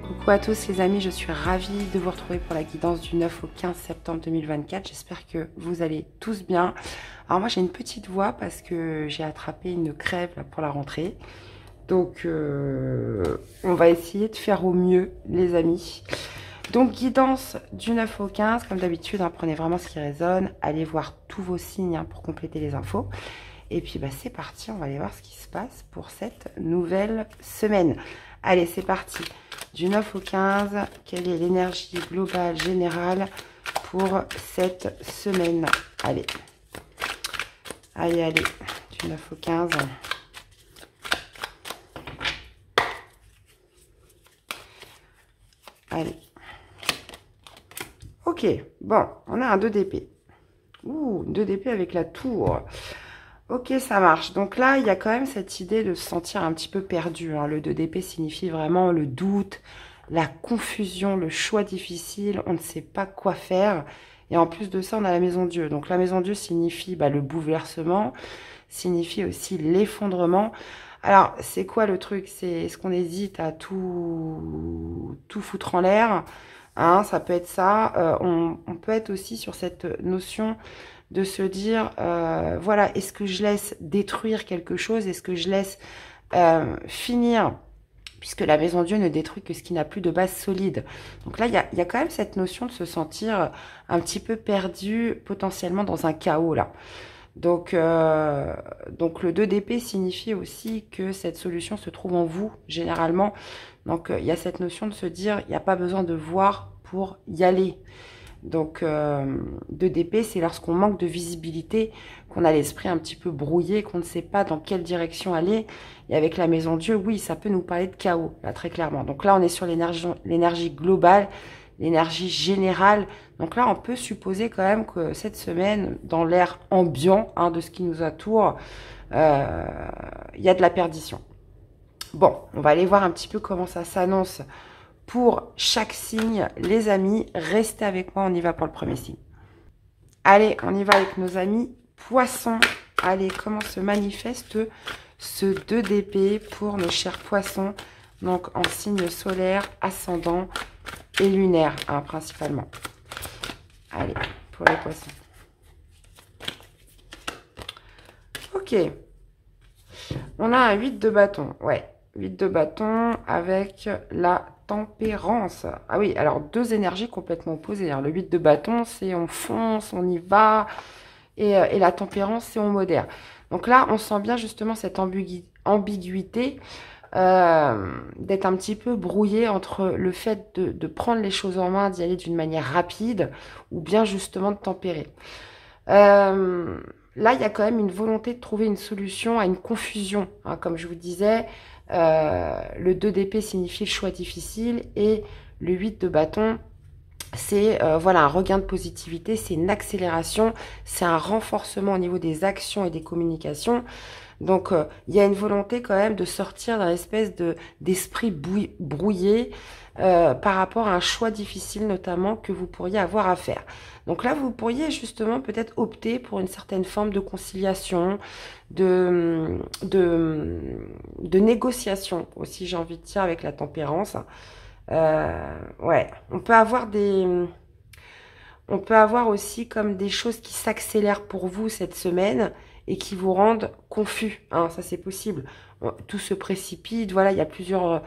Coucou à tous les amis, je suis ravie de vous retrouver pour la guidance du 9 au 15 septembre 2024. J'espère que vous allez tous bien. Alors moi j'ai une petite voix parce que j'ai attrapé une crève là, pour la rentrée. Donc on va essayer de faire au mieux les amis. Donc guidance du 9 au 15, comme d'habitude, hein, prenez vraiment ce qui résonne. Allez voir tous vos signes hein, pour compléter les infos. Et puis bah, c'est parti, on va aller voir ce qui se passe pour cette nouvelle semaine. Allez, c'est parti. Du 9 au 15, quelle est l'énergie globale générale pour cette semaine? Allez. Allez, allez. Du 9 au 15. Allez. Ok. Bon, on a un 2 d'épée. Ouh, 2 d'épée avec la tour. Ok, ça marche. Donc là, il y a quand même cette idée de se sentir un petit peu perdu. Hein. Le 2 d'épée signifie vraiment le doute, la confusion, le choix difficile. On ne sait pas quoi faire. Et en plus de ça, on a la maison Dieu. Donc la maison Dieu signifie le bouleversement, signifie aussi l'effondrement. Alors, c'est quoi le truc? C'est est-ce qu'on hésite à tout foutre en l'air? Hein, ça peut être ça. On peut être aussi sur cette notion de se dire, voilà, est-ce que je laisse détruire quelque chose? Est-ce que je laisse finir? Puisque la maison Dieu ne détruit que ce qui n'a plus de base solide. Donc là, il y a quand même cette notion de se sentir un petit peu perdu, potentiellement dans un chaos, là. Donc le 2 d'épée signifie aussi que cette solution se trouve en vous, généralement. Donc, il y a cette notion de se dire, il n'y a pas besoin de voir pour y aller. Donc, 2 d'épée, c'est lorsqu'on manque de visibilité, qu'on a l'esprit un petit peu brouillé, qu'on ne sait pas dans quelle direction aller. Et avec la maison Dieu, oui, ça peut nous parler de chaos, là, très clairement. Donc là, on est sur l'énergie globale, l'énergie générale. Donc là, on peut supposer quand même que cette semaine, dans l'air ambiant hein, de ce qui nous entoure, il y a de la perdition. Bon, on va aller voir un petit peu comment ça s'annonce pour chaque signe. Les amis, restez avec moi, on y va pour le premier signe. Allez, on y va avec nos amis poissons. Allez, comment se manifeste ce 2 d'épée pour nos chers poissons, donc en signe solaire, ascendant et lunaire, hein, principalement. Allez, pour les poissons. Ok. On a un 8 de bâton, ouais. 8 de bâton avec la tempérance. Ah oui, alors 2 énergies complètement opposées. Hein. Le 8 de bâton, c'est on fonce, on y va. Et la tempérance, c'est on modère. Donc là, on sent bien justement cette ambiguïté d'être un petit peu brouillé entre le fait de prendre les choses en main, d'y aller d'une manière rapide, ou bien justement de tempérer. Là, il y a quand même une volonté de trouver une solution à une confusion. Hein, comme je vous disais, le 2 d'épée signifie le choix difficile et le 8 de bâton, c'est voilà, un regain de positivité, c'est une accélération, c'est un renforcement au niveau des actions et des communications. Donc, il y a une volonté quand même de sortir d'un espèce d'esprit brouillé par rapport à un choix difficile notamment que vous pourriez avoir à faire. Donc là, vous pourriez justement peut-être opter pour une certaine forme de conciliation, de négociation aussi, j'ai envie de dire, avec la tempérance. Ouais, on peut avoir aussi comme des choses qui s'accélèrent pour vous cette semaine et qui vous rendent confus. Hein, ça, c'est possible. Tout se précipite. Voilà, il y a plusieurs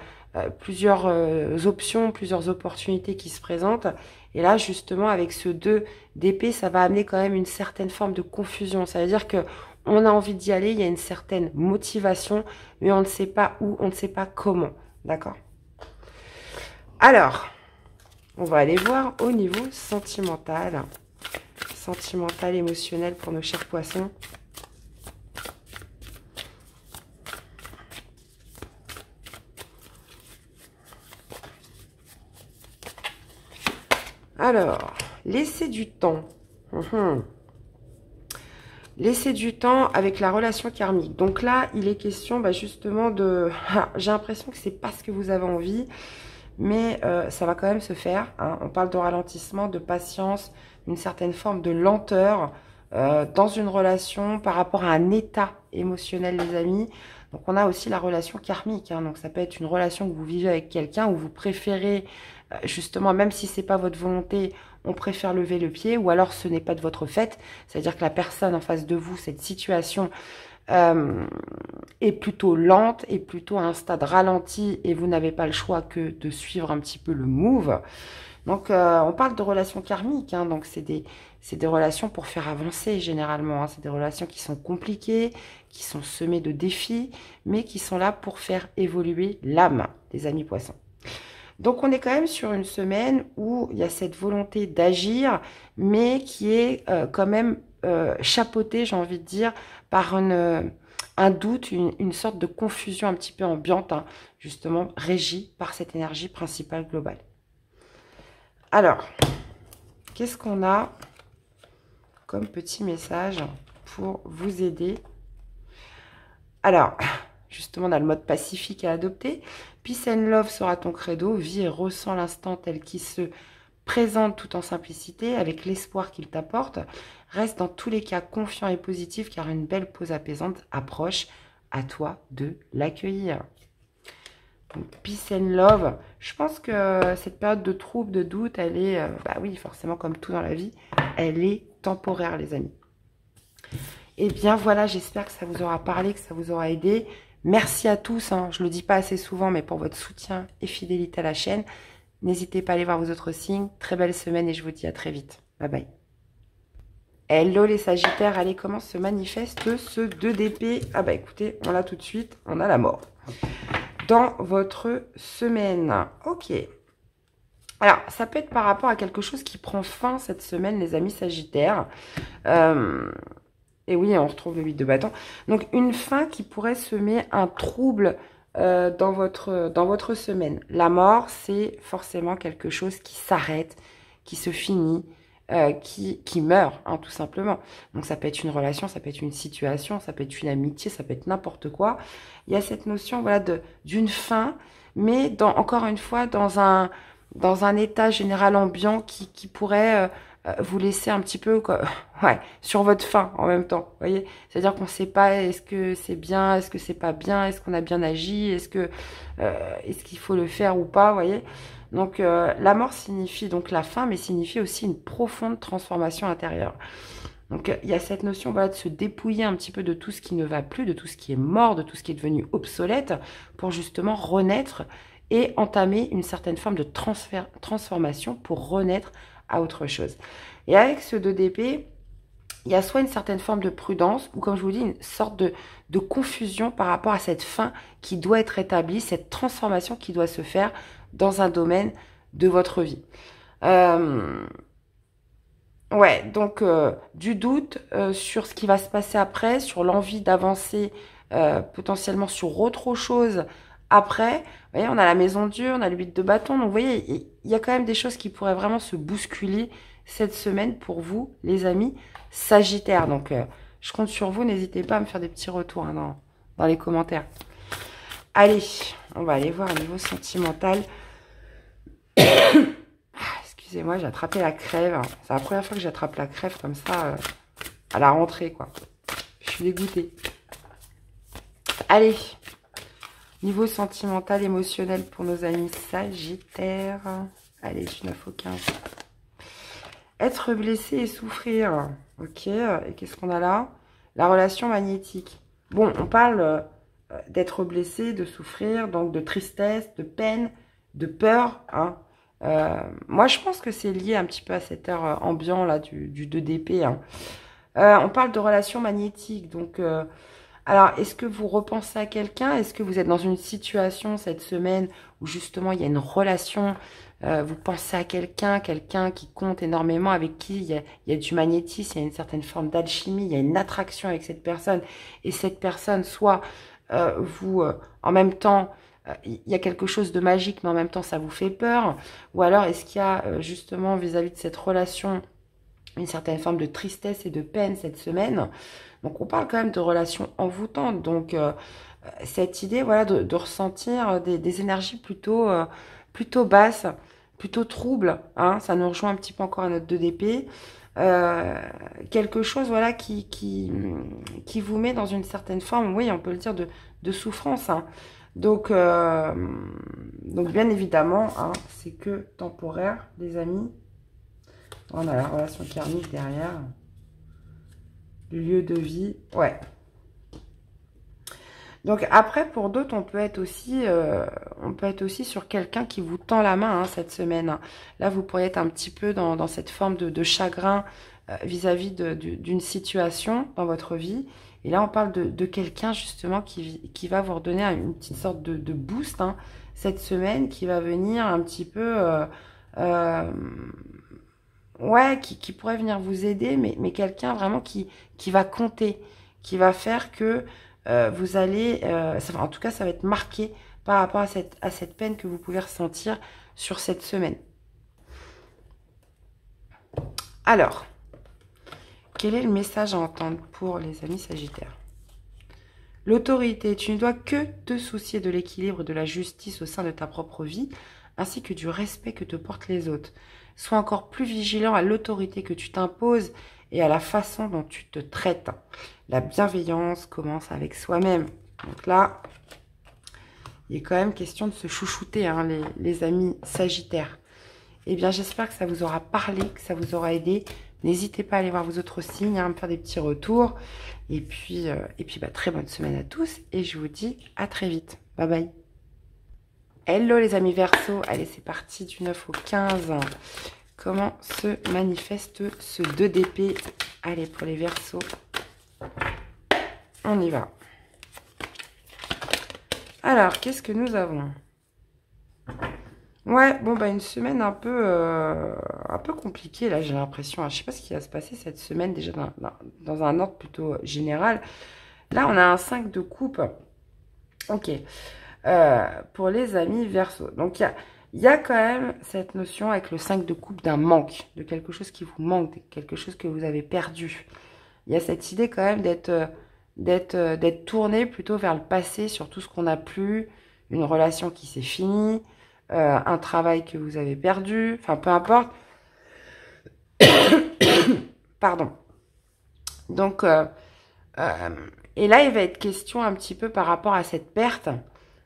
options, plusieurs opportunités qui se présentent. Et là, justement, avec ce 2 d'épée, ça va amener quand même une certaine forme de confusion. Ça veut dire que on a envie d'y aller, il y a une certaine motivation, mais on ne sait pas où, on ne sait pas comment. D'accord ? Alors, on va aller voir au niveau sentimental. Sentimental, émotionnel pour nos chers poissons. Alors, laissez du temps. Laissez du temps avec la relation karmique. Donc là, il est question justement de... J'ai l'impression que c'est pas ce que vous avez envie, mais ça va quand même se faire. Hein. On parle de ralentissement, de patience, d'une certaine forme de lenteur dans une relation par rapport à un état émotionnel, les amis. Donc, on a aussi la relation karmique. Hein. Donc, ça peut être une relation que vous vivez avec quelqu'un où vous préférez, justement, même si c'est pas votre volonté, on préfère lever le pied, ou alors ce n'est pas de votre fait. C'est-à-dire que la personne en face de vous, cette situation, est plutôt lente, est plutôt à un stade ralenti, et vous n'avez pas le choix que de suivre un petit peu le move. Donc, on parle de relations karmiques, hein, donc c'est des relations pour faire avancer généralement. Hein, c'est des relations qui sont compliquées, qui sont semées de défis, mais qui sont là pour faire évoluer l'âme des amis poissons. Donc, on est quand même sur une semaine où il y a cette volonté d'agir, mais qui est quand même chapeautée, j'ai envie de dire, par un doute, une sorte de confusion un petit peu ambiante, hein, justement régie par cette énergie principale globale. Alors, qu'est-ce qu'on a comme petit message pour vous aider? Alors, justement, on a le mode pacifique à adopter. Peace and love sera ton credo. Vis et ressens l'instant tel qu'il se présente tout en simplicité, avec l'espoir qu'il t'apporte. Reste dans tous les cas confiant et positif, car une belle pause apaisante approche. À toi de l'accueillir. Donc, peace and love. Je pense que cette période de trouble, de doute, elle est, bah oui, forcément, comme tout dans la vie, elle est temporaire, les amis. Et bien voilà, j'espère que ça vous aura parlé, que ça vous aura aidé. Merci à tous, hein, je ne le dis pas assez souvent, mais pour votre soutien et fidélité à la chaîne. N'hésitez pas à aller voir vos autres signes. Très belle semaine et je vous dis à très vite. Bye bye. Hello les Sagittaires, allez, comment se manifeste ce 2 d'épée? Ah bah écoutez, on l'a tout de suite, on a la mort. Dans votre semaine. Ok. Alors, ça peut être par rapport à quelque chose qui prend fin cette semaine, les amis Sagittaires. Et oui, on retrouve le 8 de bâton. Donc, une fin qui pourrait semer un trouble dans votre semaine. La mort, c'est forcément quelque chose qui s'arrête, qui se finit, qui meurt, hein, tout simplement. Donc, ça peut être une relation, ça peut être une situation, ça peut être une amitié, ça peut être n'importe quoi. Il y a cette notion, voilà, d'une fin, mais encore une fois, dans un état général ambiant qui pourrait vous laisser un petit peu ouais, sur votre faim en même temps. Voyez, c'est-à-dire qu'on ne sait pas est-ce que c'est bien, est-ce que c'est pas bien, est-ce qu'on a bien agi, est-ce qu'il faut le faire ou pas, voyez. Donc la mort signifie donc la fin, mais signifie aussi une profonde transformation intérieure. Donc il y a cette notion, voilà, de se dépouiller un petit peu de tout ce qui ne va plus, de tout ce qui est mort, de tout ce qui est devenu obsolète, pour justement renaître et entamer une certaine forme de transformation pour renaître à autre chose. Et avec ce 2 d'épée, il y a soit une certaine forme de prudence, ou comme je vous dis, une sorte de confusion par rapport à cette fin qui doit être établie, cette transformation qui doit se faire dans un domaine de votre vie. Ouais, donc du doute sur ce qui va se passer après, sur l'envie d'avancer potentiellement sur autre chose après. Vous voyez, on a la maison dure, on a le 8 de bâton. Donc, vous voyez, il y a quand même des choses qui pourraient vraiment se bousculer cette semaine pour vous, les amis Sagittaires. Donc, je compte sur vous. N'hésitez pas à me faire des petits retours hein, dans les commentaires. Allez, on va aller voir au niveau sentimental. Excusez-moi, j'ai attrapé la crève. C'est la première fois que j'attrape la crève comme ça à la rentrée, quoi. Je suis dégoûtée. Allez. Niveau sentimental, émotionnel pour nos amis Sagittaires. Allez, du 9 au 15. Être blessé et souffrir. Ok, et qu'est-ce qu'on a là? La relation magnétique. Bon, on parle d'être blessé, de souffrir, donc de tristesse, de peine, de peur. Hein. Moi, je pense que c'est lié un petit peu à cet air ambiant là du 2 d'épée. Hein. On parle de relation magnétique, donc... alors, est-ce que vous repensez à quelqu'un? Est-ce que vous êtes dans une situation cette semaine où justement il y a une relation, vous pensez à quelqu'un qui compte énormément, avec qui il y a du magnétisme, il y a une certaine forme d'alchimie, il y a une attraction avec cette personne, et cette personne, soit en même temps, il y a quelque chose de magique, mais en même temps ça vous fait peur, ou alors est-ce qu'il y a justement vis-à-vis de cette relation une certaine forme de tristesse et de peine cette semaine? Donc, on parle quand même de relations envoûtantes. Donc, cette idée, voilà, de ressentir des énergies plutôt basses, plutôt troubles. Hein, ça nous rejoint un petit peu encore à notre 2 d'épée. quelque chose voilà qui vous met dans une certaine forme, oui, on peut le dire, de souffrance. Hein. Donc bien évidemment, hein, c'est que temporaire, les amis. On a la relation karmique derrière. Le lieu de vie, ouais. Donc après, pour d'autres, on peut être aussi sur quelqu'un qui vous tend la main hein, cette semaine. Hein. Là, vous pourriez être un petit peu dans cette forme de chagrin vis-à-vis d'une situation dans votre vie. Et là, on parle de quelqu'un justement qui va vous redonner une petite sorte de boost hein, cette semaine, qui va venir un petit peu... ouais, qui pourrait venir vous aider, mais quelqu'un vraiment qui va compter, qui va faire que vous allez, en tout cas, ça va être marqué par rapport à cette peine que vous pouvez ressentir sur cette semaine. Alors, quel est le message à entendre pour les amis Sagittaires? L'autorité, tu ne dois que te soucier de l'équilibre et de la justice au sein de ta propre vie, ainsi que du respect que te portent les autres. Sois encore plus vigilant à l'autorité que tu t'imposes et à la façon dont tu te traites. La bienveillance commence avec soi-même. Donc là, il est quand même question de se chouchouter, hein, les amis Sagittaires. Eh bien, j'espère que ça vous aura parlé, que ça vous aura aidé. N'hésitez pas à aller voir vos autres signes, hein, à me faire des petits retours. Et puis très bonne semaine à tous. Et je vous dis à très vite. Bye bye. Hello les amis Verseau. Allez, c'est parti du 9 au 15. Comment se manifeste ce 2 d'épée? Allez, pour les Verseaux, on y va. Alors, qu'est-ce que nous avons? Ouais, bon, bah une semaine un peu compliquée, là, j'ai l'impression. Je sais pas ce qui va se passer cette semaine, déjà dans un ordre plutôt général. Là, on a un 5 de coupe. Ok. Pour les amis Verseau. Donc, il y a quand même cette notion avec le 5 de coupe d'un manque, de quelque chose qui vous manque, de quelque chose que vous avez perdu. Il y a cette idée quand même d'être tourné plutôt vers le passé sur tout ce qu'on n'a plus, une relation qui s'est finie, un travail que vous avez perdu, enfin peu importe. Pardon. Donc, et là, il va être question un petit peu par rapport à cette perte,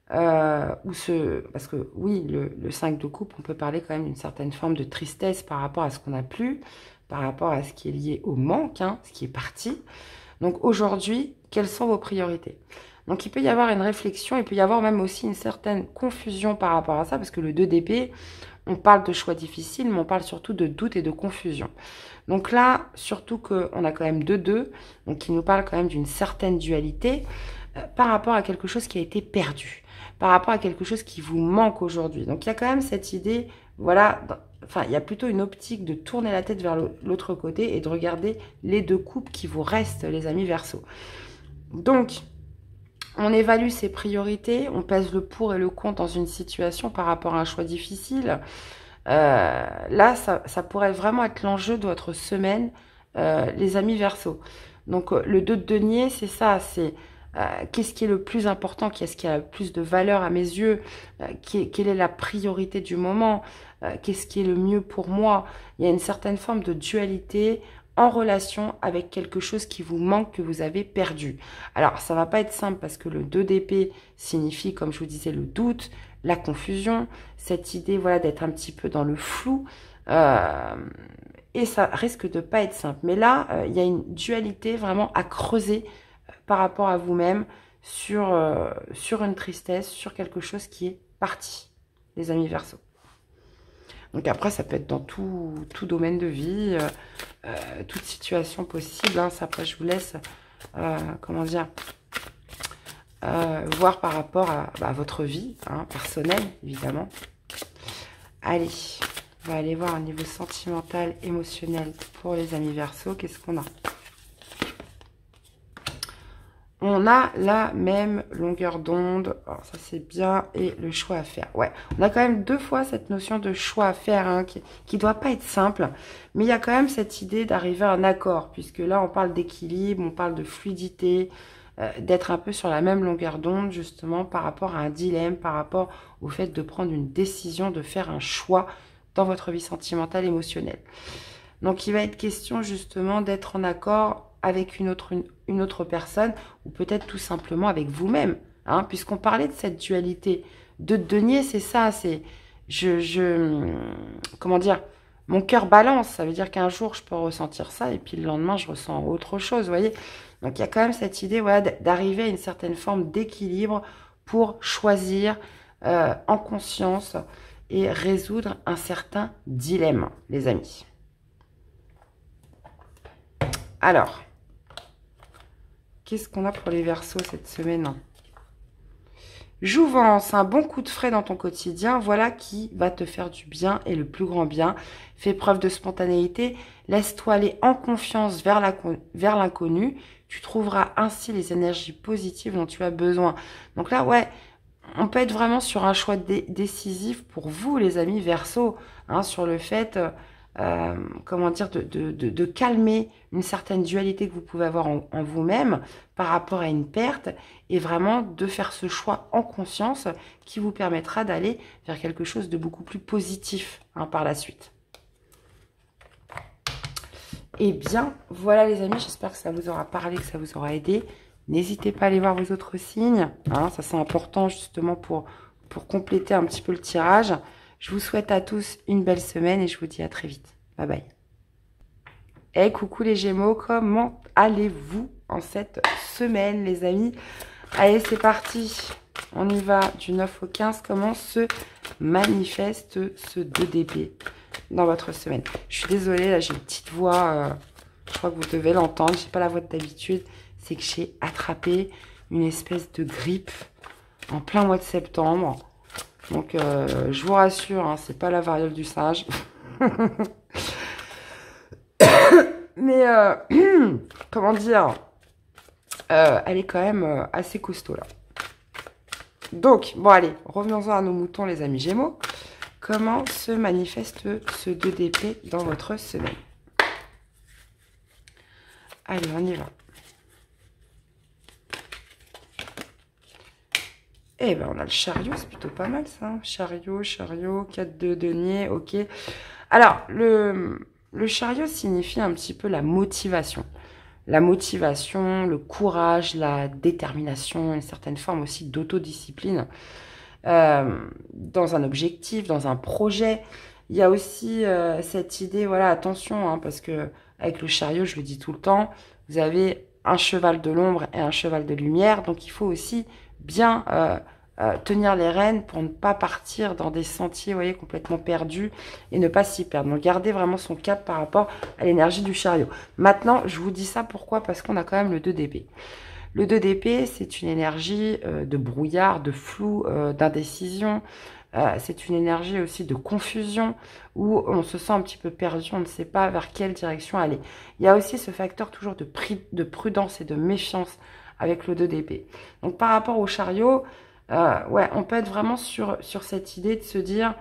parce que oui, le 5 de coupe, on peut parler quand même d'une certaine forme de tristesse par rapport à ce qu'on n'a plus, par rapport à ce qui est lié au manque, hein, ce qui est parti. Donc aujourd'hui, quelles sont vos priorités? Donc il peut y avoir une réflexion, il peut y avoir même aussi une certaine confusion par rapport à ça, parce que le 2 d'épée, on parle de choix difficiles, mais on parle surtout de doute et de confusion. Donc là, surtout qu'on a quand même 2-2, donc qui nous parle quand même d'une certaine dualité par rapport à quelque chose qui a été perdu, par rapport à quelque chose qui vous manque aujourd'hui. Donc il y a quand même cette idée, voilà, enfin il y a plutôt une optique de tourner la tête vers l'autre côté et de regarder les 2 coupes qui vous restent, les amis Verseau. Donc, on évalue ses priorités, on pèse le pour et le contre dans une situation par rapport à un choix difficile. Là, ça pourrait vraiment être l'enjeu de votre semaine, les amis Verseau. Donc, le 2 de denier, c'est ça, c'est qu'est-ce qui est le plus important, qu'est-ce qui a le plus de valeur à mes yeux, quelle est la priorité du moment, qu'est-ce qui est le mieux pour moi. Il y a une certaine forme de dualité en relation avec quelque chose qui vous manque, que vous avez perdu. Alors, ça va pas être simple parce que le 2 d'épée signifie, comme je vous disais, le doute, la confusion, cette idée voilà d'être un petit peu dans le flou, et ça risque de pas être simple. Mais là, il y a une dualité vraiment à creuser par rapport à vous-même sur une tristesse, sur quelque chose qui est parti, les amis Verseau. Donc après, ça peut être dans tout domaine de vie, toute situation possible. Hein. Ça, après, je vous laisse, comment dire, voir par rapport à votre vie, hein, personnelle, évidemment. Allez, on va aller voir au niveau sentimental, émotionnel pour les amis Verseau. Qu'est-ce qu'on a? On a la même longueur d'onde, alors ça c'est bien, et le choix à faire. Ouais, on a quand même 2 fois cette notion de choix à faire, hein, qui doit pas être simple, mais il y a quand même cette idée d'arriver à un accord, puisque là on parle d'équilibre, on parle de fluidité, d'être un peu sur la même longueur d'onde, justement, par rapport à un dilemme, par rapport au fait de prendre une décision, de faire un choix dans votre vie sentimentale, émotionnelle. Donc, il va être question justement d'être en accord avec une autre personne ou peut-être tout simplement avec vous-même. Hein, puisqu'on parlait de cette dualité. De denier, c'est ça, c'est... comment dire, mon cœur balance, ça veut dire qu'un jour je peux ressentir ça et puis le lendemain je ressens autre chose, vous voyez. Donc il y a quand même cette idée, voilà, d'arriver à une certaine forme d'équilibre pour choisir en conscience et résoudre un certain dilemme, les amis. Alors, qu'est-ce qu'on a pour les Verseaux cette semaine ? Jouvence, un bon coup de frais dans ton quotidien, voilà qui va te faire du bien et le plus grand bien. Fais preuve de spontanéité, laisse-toi aller en confiance vers l'inconnu. Tu trouveras ainsi les énergies positives dont tu as besoin. Donc là, ouais, on peut être vraiment sur un choix décisif pour vous, les amis Verseau, hein, sur le fait, comment dire, de calmer une certaine dualité que vous pouvez avoir en vous-même par rapport à une perte et vraiment de faire ce choix en conscience qui vous permettra d'aller vers quelque chose de beaucoup plus positif, hein, par la suite. Eh bien, voilà les amis, j'espère que ça vous aura parlé, que ça vous aura aidé. N'hésitez pas à aller voir vos autres signes, hein, ça c'est important justement pour compléter un petit peu le tirage. Je vous souhaite à tous une belle semaine et je vous dis à très vite. Bye bye. Et coucou les Gémeaux, comment allez-vous en cette semaine les amis? Allez, c'est parti. On y va du 9 au 15. Comment se manifeste ce 2 d'épée dans votre semaine? Je suis désolée, là j'ai une petite voix, je crois que vous devez l'entendre, j'ai pas la voix d'habitude. C'est que j'ai attrapé une espèce de grippe en plein mois de septembre. Donc, je vous rassure, hein, c'est pas la variole du singe. Mais, comment dire, elle est quand même assez costaud, là. Donc, bon, allez, revenons-en à nos moutons, les amis Gémeaux. Comment se manifeste ce 2 d'épée dans votre semaine? Allez, on y va. Eh ben, on a le chariot, c'est plutôt pas mal ça. Hein. Chariot, 4 de denier, ok. Alors, le chariot signifie un petit peu la motivation. La motivation, le courage, la détermination, une certaine forme aussi d'autodiscipline. Dans un objectif, dans un projet. Il y a aussi cette idée, voilà, attention, hein, parce que avec le chariot, je le dis tout le temps, vous avez un cheval de l'ombre et un cheval de lumière, donc il faut aussi bien tenir les rênes pour ne pas partir dans des sentiers, vous voyez, complètement perdus et ne pas s'y perdre. Donc, garder vraiment son cap par rapport à l'énergie du chariot. Maintenant, je vous dis ça pourquoi? Parce qu'on a quand même le 2 d'épée. Le 2 d'épée, c'est une énergie de brouillard, de flou, d'indécision. C'est une énergie aussi de confusion où on se sent un petit peu perdu, on ne sait pas vers quelle direction aller. Il y a aussi ce facteur toujours de prudence et de méfiance avec le 2 d'épée. Donc par rapport au chariot, ouais, on peut être vraiment sur cette idée de se dire,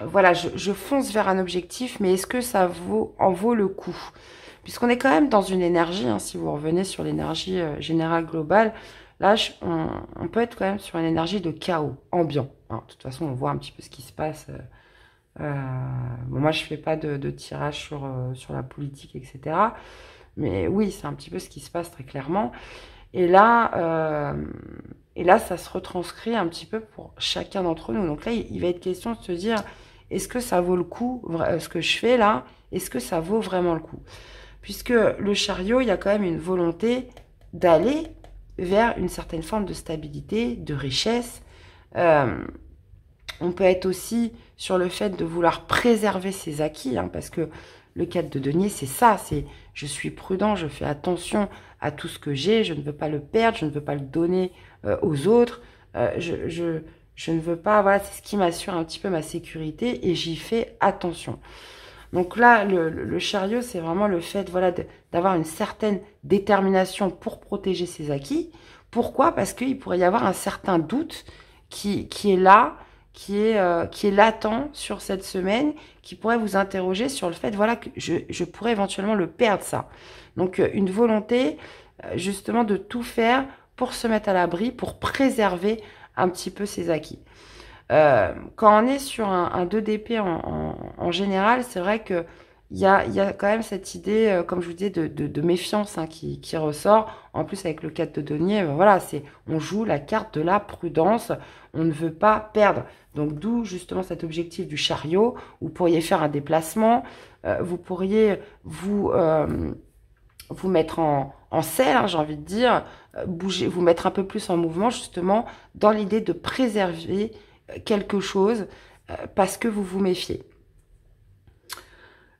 voilà, je fonce vers un objectif, mais est-ce que ça en vaut le coup? Puisqu'on est quand même dans une énergie, hein, si vous revenez sur l'énergie générale globale, là, on peut être quand même sur une énergie de chaos ambiant. Hein. De toute façon, on voit un petit peu ce qui se passe. Bon, moi, je fais pas de tirage sur la politique, etc. Mais oui, c'est un petit peu ce qui se passe très clairement. Et là, ça se retranscrit un petit peu pour chacun d'entre nous. Donc là, il va être question de se dire, est-ce que ça vaut le coup, ce que je fais là, est-ce que ça vaut vraiment le coup? Puisque le chariot, il y a quand même une volonté d'aller vers une certaine forme de stabilité, de richesse. On peut être aussi sur le fait de vouloir préserver ses acquis, hein, parce que le 4 de denier, c'est ça, c'est je suis prudent, je fais attention à tout ce que j'ai, je ne veux pas le perdre, je ne veux pas le donner aux autres, je ne veux pas, voilà, c'est ce qui m'assure un petit peu ma sécurité et j'y fais attention. Donc là, le chariot, c'est vraiment le fait, voilà, d'avoir une certaine détermination pour protéger ses acquis. Pourquoi? Parce qu'il pourrait y avoir un certain doute qui est là, qui est latent sur cette semaine, qui pourrait vous interroger sur le fait, voilà, que je pourrais éventuellement le perdre, ça. Donc, une volonté, justement, de tout faire pour se mettre à l'abri, pour préserver un petit peu ses acquis. Quand on est sur un 2 d'épée en général, c'est vrai que il y a quand même cette idée, comme je vous disais, de méfiance hein, qui ressort. En plus, avec le 4 de denier, voilà, on joue la carte de la prudence. On ne veut pas perdre. Donc, d'où justement cet objectif du chariot. Vous pourriez faire un déplacement. Vous pourriez vous mettre en selle, hein, j'ai envie de dire. Bouger, vous mettre un peu plus en mouvement, justement, dans l'idée de préserver quelque chose parce que vous vous méfiez.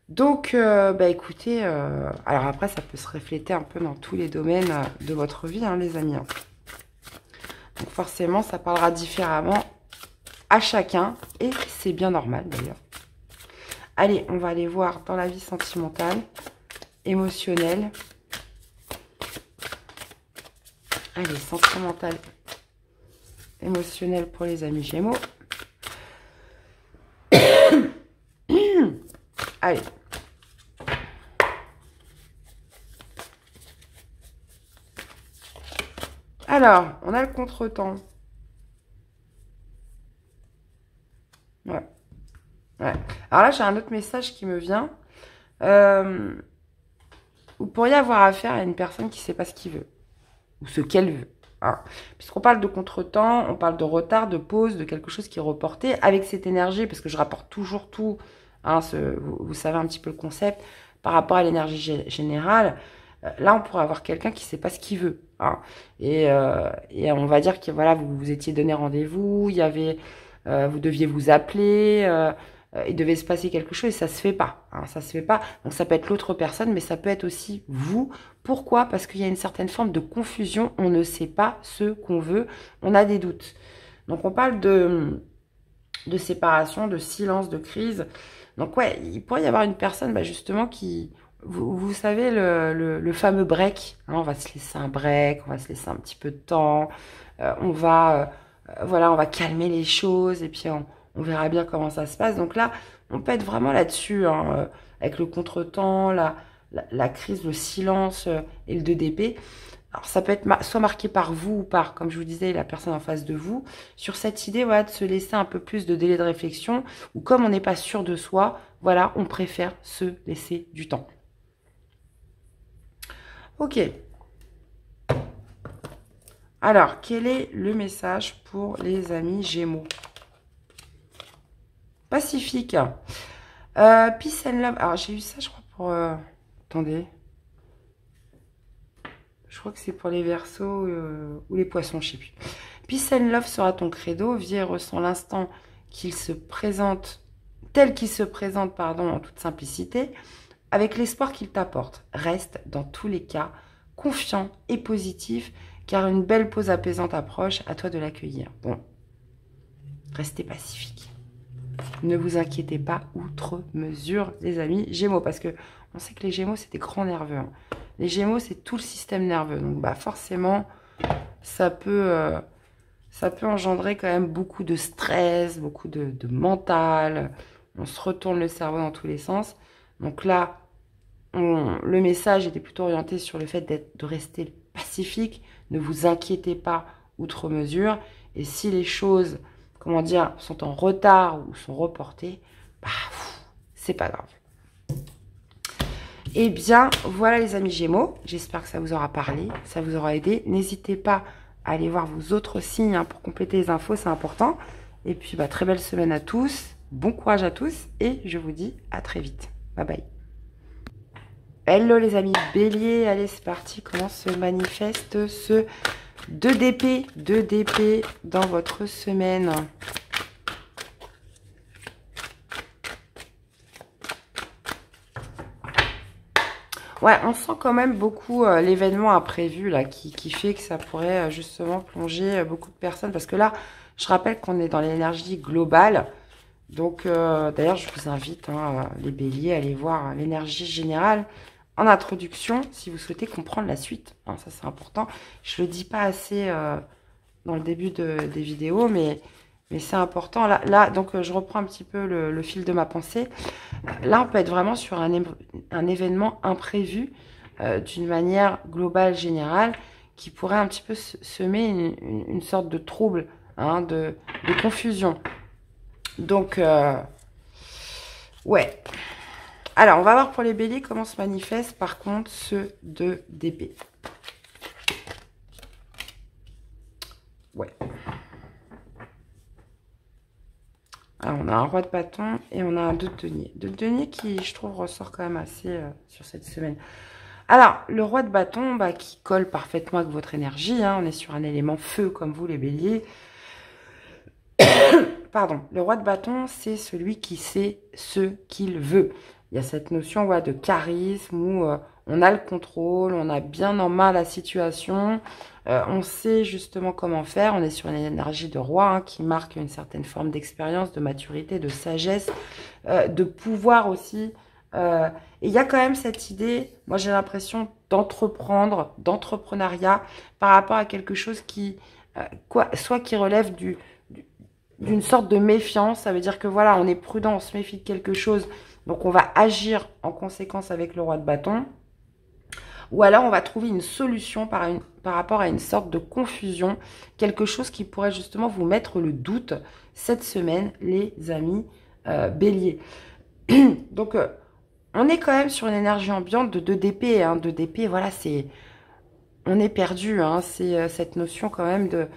Donc, bah écoutez, alors après, ça peut se refléter un peu dans tous les domaines de votre vie, hein, les amis. Donc forcément, ça parlera différemment à chacun, et c'est bien normal d'ailleurs. Allez, on va aller voir dans la vie sentimentale, émotionnelle. Allez, sentimentale, émotionnelle pour les amis Gémeaux. Allez. Alors, on a le contretemps. Ouais. Ouais. Alors là, j'ai un autre message qui me vient. Vous pourriez avoir affaire à une personne qui ne sait pas ce qu'il veut. Ou ce qu'elle veut. Hein. Puisqu'on parle de contretemps, on parle de retard, de pause, de quelque chose qui est reporté. Avec cette énergie, parce que je rapporte toujours tout, hein, vous savez un petit peu le concept, par rapport à l'énergie générale. Là, on pourrait avoir quelqu'un qui ne sait pas ce qu'il veut. Hein. Et on va dire que voilà, vous vous étiez donné rendez-vous, il y avait, vous deviez vous appeler, il devait se passer quelque chose et ça se fait pas. Hein, ça se fait pas. Donc ça peut être l'autre personne, mais ça peut être aussi vous. Pourquoi? Parce qu'il y a une certaine forme de confusion. On ne sait pas ce qu'on veut. On a des doutes. Donc on parle de séparation, de silence, de crise. Donc ouais, il pourrait y avoir une personne bah, justement qui... Vous savez, le fameux break, hein, on va se laisser un break, on va se laisser un petit peu de temps, voilà, on va calmer les choses et puis on verra bien comment ça se passe. Donc là, on peut être vraiment là-dessus, hein, avec le contretemps, la crise, le silence et le 2 d'épée. Alors ça peut être soit marqué par vous ou par, comme je vous disais, la personne en face de vous, sur cette idée voilà, de se laisser un peu plus de délai de réflexion, ou comme on n'est pas sûr de soi, voilà, on préfère se laisser du temps. Ok. Alors, quel est le message pour les amis Gémeaux? Pacifique. Peace and love. Alors, j'ai eu ça, je crois, pour... attendez. Je crois que c'est pour les Verseaux ou les Poissons, je ne sais plus. Peace and love sera ton credo. Vis et ressens l'instant qu'il se présente, tel qu'il se présente, pardon, en toute simplicité, avec l'espoir qu'il t'apporte. Reste, dans tous les cas, confiant et positif, car une belle pause apaisante approche, à toi de l'accueillir. Bon, restez pacifique. Ne vous inquiétez pas outre mesure, les amis Gémeaux, parce que on sait que les Gémeaux, c'est des grands nerveux. Hein. Les Gémeaux, c'est tout le système nerveux. Donc, bah, forcément, ça peut engendrer quand même beaucoup de stress, beaucoup de mental. On se retourne le cerveau dans tous les sens. Donc là, le message était plutôt orienté sur le fait de rester pacifique. Ne vous inquiétez pas outre mesure. Et si les choses, comment dire, sont en retard ou sont reportées, bah, c'est pas grave. Eh bien, voilà les amis Gémeaux. J'espère que ça vous aura parlé, ça vous aura aidé. N'hésitez pas à aller voir vos autres signes hein, pour compléter les infos, c'est important. Et puis, bah, très belle semaine à tous. Bon courage à tous et je vous dis à très vite. Bye bye. Hello les amis Bélier, allez c'est parti, comment se manifeste ce 2 d'épée dans votre semaine? Ouais, on sent quand même beaucoup l'événement imprévu là qui fait que ça pourrait justement plonger beaucoup de personnes. Parce que là, je rappelle qu'on est dans l'énergie globale. Donc, d'ailleurs, je vous invite, hein, les béliers, à aller voir l'énergie générale en introduction si vous souhaitez comprendre la suite. Hein, ça, c'est important. Je le dis pas assez dans le début des vidéos, mais c'est important. Là, donc, je reprends un petit peu le fil de ma pensée. Là, on peut être vraiment sur un événement imprévu d'une manière globale, générale, qui pourrait un petit peu semer une sorte de trouble, hein, de confusion. Donc, ouais. Alors, on va voir pour les béliers comment se manifeste par contre ce 2 d'épée. Ouais. Alors, on a un roi de bâton et on a un 2 de denier. 2 de denier qui, je trouve, ressort quand même assez sur cette semaine. Alors, le roi de bâton, bah, qui colle parfaitement avec votre énergie. Hein, on est sur un élément feu comme vous, les béliers. Pardon. Le roi de bâton, c'est celui qui sait ce qu'il veut. Il y a cette notion ouais, de charisme où on a le contrôle, on a bien en main la situation. On sait justement comment faire. On est sur une énergie de roi hein, qui marque une certaine forme d'expérience, de maturité, de sagesse, de pouvoir aussi. Et il y a quand même cette idée, moi j'ai l'impression d'entreprendre, d'entrepreneuriat par rapport à quelque chose qui, soit qui relève d'une sorte de méfiance. Ça veut dire que voilà, on est prudent, on se méfie de quelque chose. Donc on va agir en conséquence avec le roi de bâton. Ou alors, on va trouver une solution par rapport à une sorte de confusion. Quelque chose qui pourrait justement vous mettre le doute cette semaine, les amis béliers. Donc, on est quand même sur une énergie ambiante de 2 d'épée. Hein. 2 d'épée, voilà, c'est... On est perdu. Hein. C'est cette notion quand même de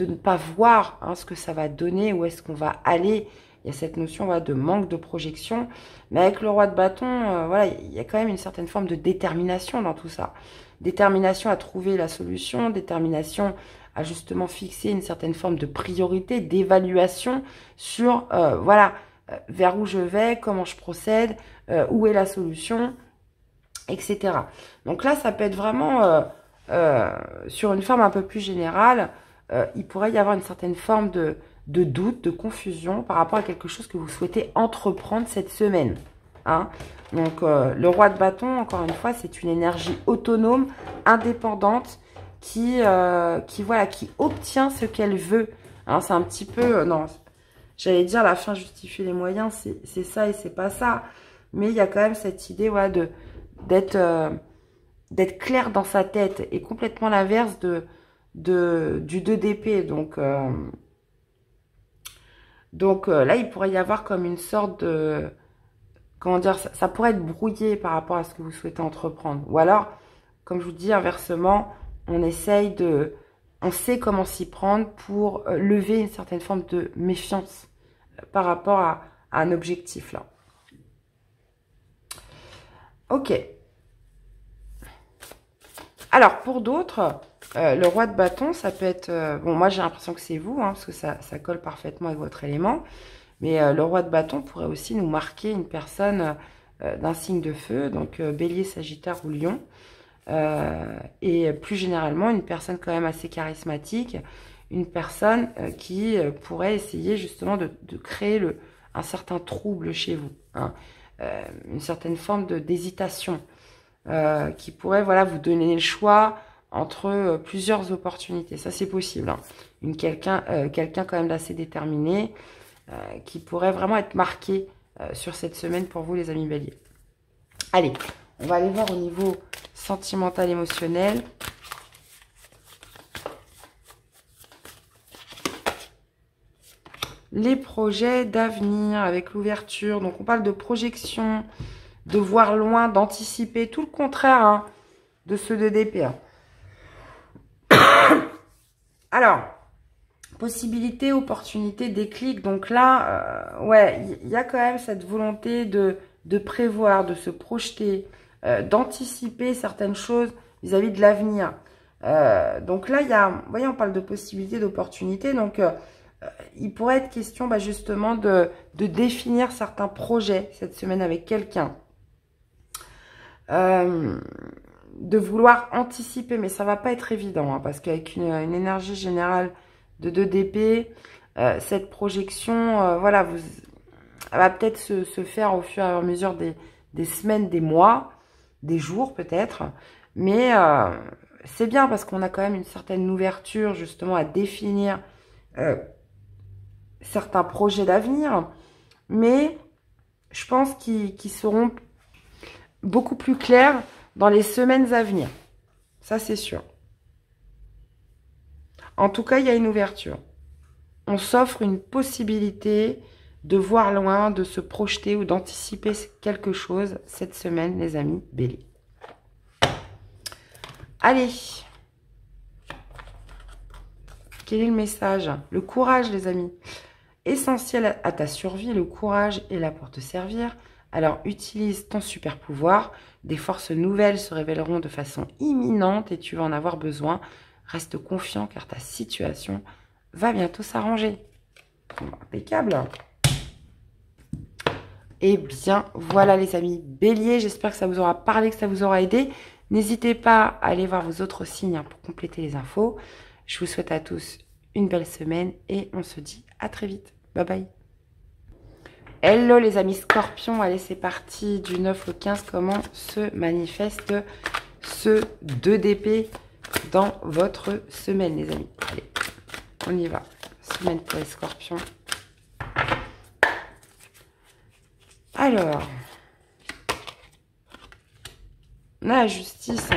ne pas voir hein, ce que ça va donner, où est-ce qu'on va aller. Il y a cette notion voilà, de manque de projection. Mais avec le roi de bâton, voilà, il y a quand même une certaine forme de détermination dans tout ça. Détermination à trouver la solution, détermination à justement fixer une certaine forme de priorité, d'évaluation sur, voilà, vers où je vais, comment je procède, où est la solution, etc. Donc là, ça peut être vraiment, sur une forme un peu plus générale, il pourrait y avoir une certaine forme de doute, de confusion par rapport à quelque chose que vous souhaitez entreprendre cette semaine. Hein. Donc, le roi de bâton, encore une fois, c'est une énergie autonome, indépendante, qui obtient ce qu'elle veut. Hein, c'est un petit peu... non, j'allais dire la fin justifie les moyens, c'est ça et c'est pas ça. Mais il y a quand même cette idée voilà, d'être clair dans sa tête et complètement l'inverse du 2 d'épée. Donc là, il pourrait y avoir comme une sorte de... Comment dire, ça pourrait être brouillé par rapport à ce que vous souhaitez entreprendre. Ou alors, comme je vous dis, inversement, on sait comment s'y prendre pour lever une certaine forme de méfiance par rapport à un objectif là. Ok. Alors, pour d'autres, le roi de bâton, ça peut être... bon, moi, j'ai l'impression que c'est vous, hein, parce que ça colle parfaitement avec votre élément. Mais le roi de bâton pourrait aussi nous marquer une personne d'un signe de feu, donc bélier, sagittaire ou lion. Et plus généralement, une personne quand même assez charismatique, une personne qui pourrait essayer justement de créer un certain trouble chez vous. Hein. Une certaine forme d'hésitation. Qui pourrait voilà, vous donner le choix entre plusieurs opportunités. Ça, c'est possible. Hein. Quelqu'un quand même d'assez déterminé qui pourrait vraiment être marqué sur cette semaine pour vous, les amis béliers. Allez, on va aller voir au niveau sentimental, émotionnel. Les projets d'avenir avec l'ouverture. Donc, on parle de projection, de voir loin, d'anticiper, tout le contraire hein, de ceux de d'épée. Alors, possibilité, opportunité, déclic. Donc là, ouais, il y a quand même cette volonté de prévoir, de se projeter, d'anticiper certaines choses vis-à-vis de l'avenir. Donc là, il y a, vous voyez, on parle de possibilité, d'opportunité. Donc, il pourrait être question bah, justement de définir certains projets cette semaine avec quelqu'un. De vouloir anticiper, mais ça va pas être évident, hein, parce qu'avec une énergie générale de 2 d'épée, cette projection, voilà, elle va peut-être se faire au fur et à mesure des semaines, des mois, des jours peut-être, mais c'est bien parce qu'on a quand même une certaine ouverture justement à définir certains projets d'avenir, mais je pense qu'ils seront beaucoup plus clairs dans les semaines à venir. Ça, c'est sûr. En tout cas, il y a une ouverture. On s'offre une possibilité de voir loin, de se projeter ou d'anticiper quelque chose cette semaine, les amis Bélier. Allez. Quel est le message? Le courage, les amis. Essentiel à ta survie, le courage est là pour te servir. Alors, utilise ton super pouvoir. Des forces nouvelles se révéleront de façon imminente et tu vas en avoir besoin. Reste confiant car ta situation va bientôt s'arranger. Impeccable. Eh bien, voilà les amis Bélier. J'espère que ça vous aura parlé, que ça vous aura aidé. N'hésitez pas à aller voir vos autres signes pour compléter les infos. Je vous souhaite à tous une belle semaine et on se dit à très vite. Bye bye. Hello les amis Scorpions. Allez, c'est parti du 9 au 15. Comment se manifeste ce 2 d'épée dans votre semaine, les amis? Allez, on y va. Semaine pour les Scorpions. Alors, on a la justice.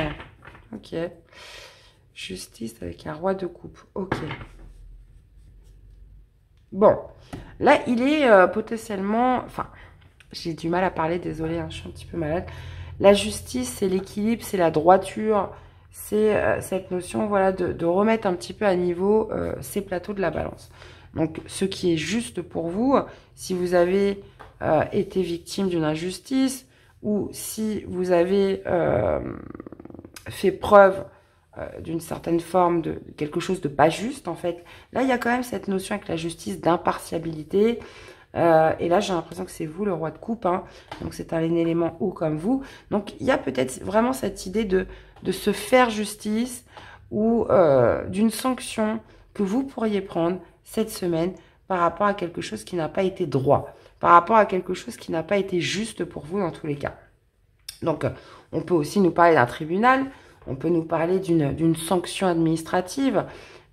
Ok. Justice avec un roi de coupe. Ok. Bon. Là, il est potentiellement... Enfin, j'ai du mal à parler, désolée, je suis un petit peu malade. La justice, c'est l'équilibre, c'est la droiture. C'est cette notion, voilà, de remettre un petit peu à niveau ces plateaux de la balance. Donc, ce qui est juste pour vous, si vous avez été victime d'une injustice ou si vous avez fait preuve d'une certaine forme de quelque chose de pas juste, en fait. Là, il y a quand même cette notion avec la justice d'impartialité. Et là, j'ai l'impression que c'est vous, le roi de coupe. Hein. Donc, c'est un élément haut comme vous. Donc, il y a peut-être vraiment cette idée de se faire justice ou d'une sanction que vous pourriez prendre cette semaine par rapport à quelque chose qui n'a pas été droit, par rapport à quelque chose qui n'a pas été juste pour vous dans tous les cas. Donc, on peut aussi nous parler d'un tribunal, on peut nous parler d'une sanction administrative,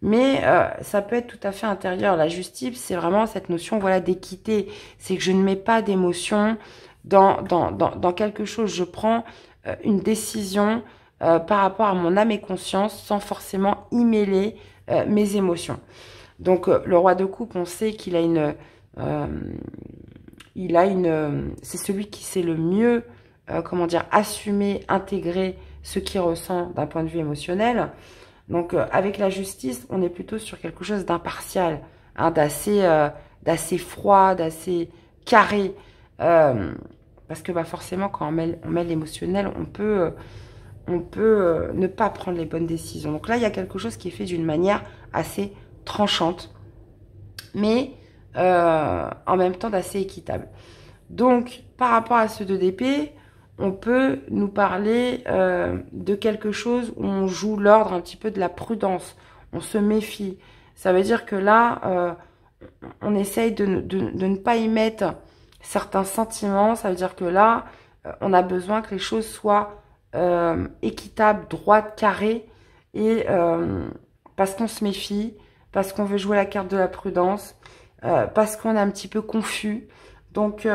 mais ça peut être tout à fait intérieur. La justice, c'est vraiment cette notion, voilà, d'équité. C'est que je ne mets pas d'émotion dans quelque chose. Je prends une décision par rapport à mon âme et conscience sans forcément y mêler mes émotions. Donc, le roi de coupe, on sait qu'il a c'est celui qui sait le mieux, comment dire, assumer, intégrer ce qu'il ressent d'un point de vue émotionnel. Donc, avec la justice, on est plutôt sur quelque chose d'impartial, hein, d'assez froid, d'assez carré. Parce que forcément, quand on mêle l'émotionnel, on peut ne pas prendre les bonnes décisions. Donc là, il y a quelque chose qui est fait d'une manière assez tranchante, mais en même temps d'assez équitable. Donc, par rapport à ce 2 d'épée, on peut nous parler de quelque chose où on joue l'ordre un petit peu de la prudence. On se méfie. Ça veut dire que là, on essaye de ne pas y mettre certains sentiments. Ça veut dire que là, on a besoin que les choses soient équitables, droites, carrées. Et parce qu'on se méfie, parce qu'on veut jouer la carte de la prudence, parce qu'on est un petit peu confus. Donc...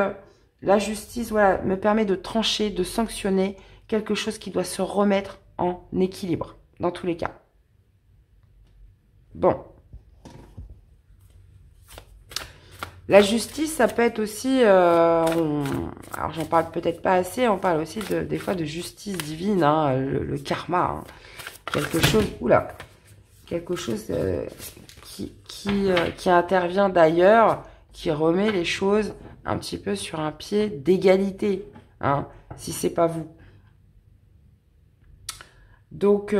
la justice, voilà, me permet de trancher, de sanctionner quelque chose qui doit se remettre en équilibre, dans tous les cas. Bon. La justice, ça peut être aussi, alors j'en parle peut-être pas assez, on parle aussi des fois de justice divine, hein, le karma. Hein. Quelque chose, quelque chose qui intervient d'ailleurs, qui remet les choses un petit peu sur un pied d'égalité, hein, si c'est pas vous. Donc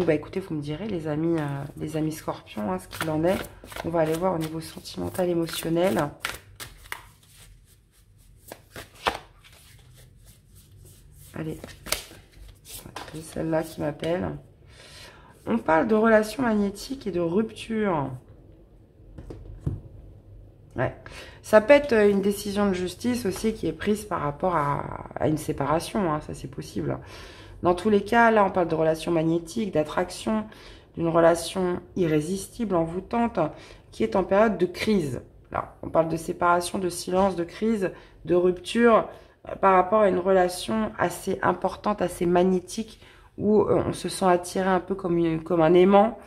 écoutez, vous me direz, les amis Scorpions, hein, ce qu'il en est. On va aller voir au niveau sentimental, émotionnel. Allez, c'est celle-là qui m'appelle. On parle de relations magnétiques et de rupture. Ouais. Ça peut être une décision de justice aussi qui est prise par rapport à une séparation, hein, ça c'est possible. Dans tous les cas, là on parle de relations magnétiques, d'attraction, d'une relation irrésistible, envoûtante, qui est en période de crise. Là, on parle de séparation, de silence, de crise, de rupture, par rapport à une relation assez importante, assez magnétique, où on se sent attiré un peu comme un aimant.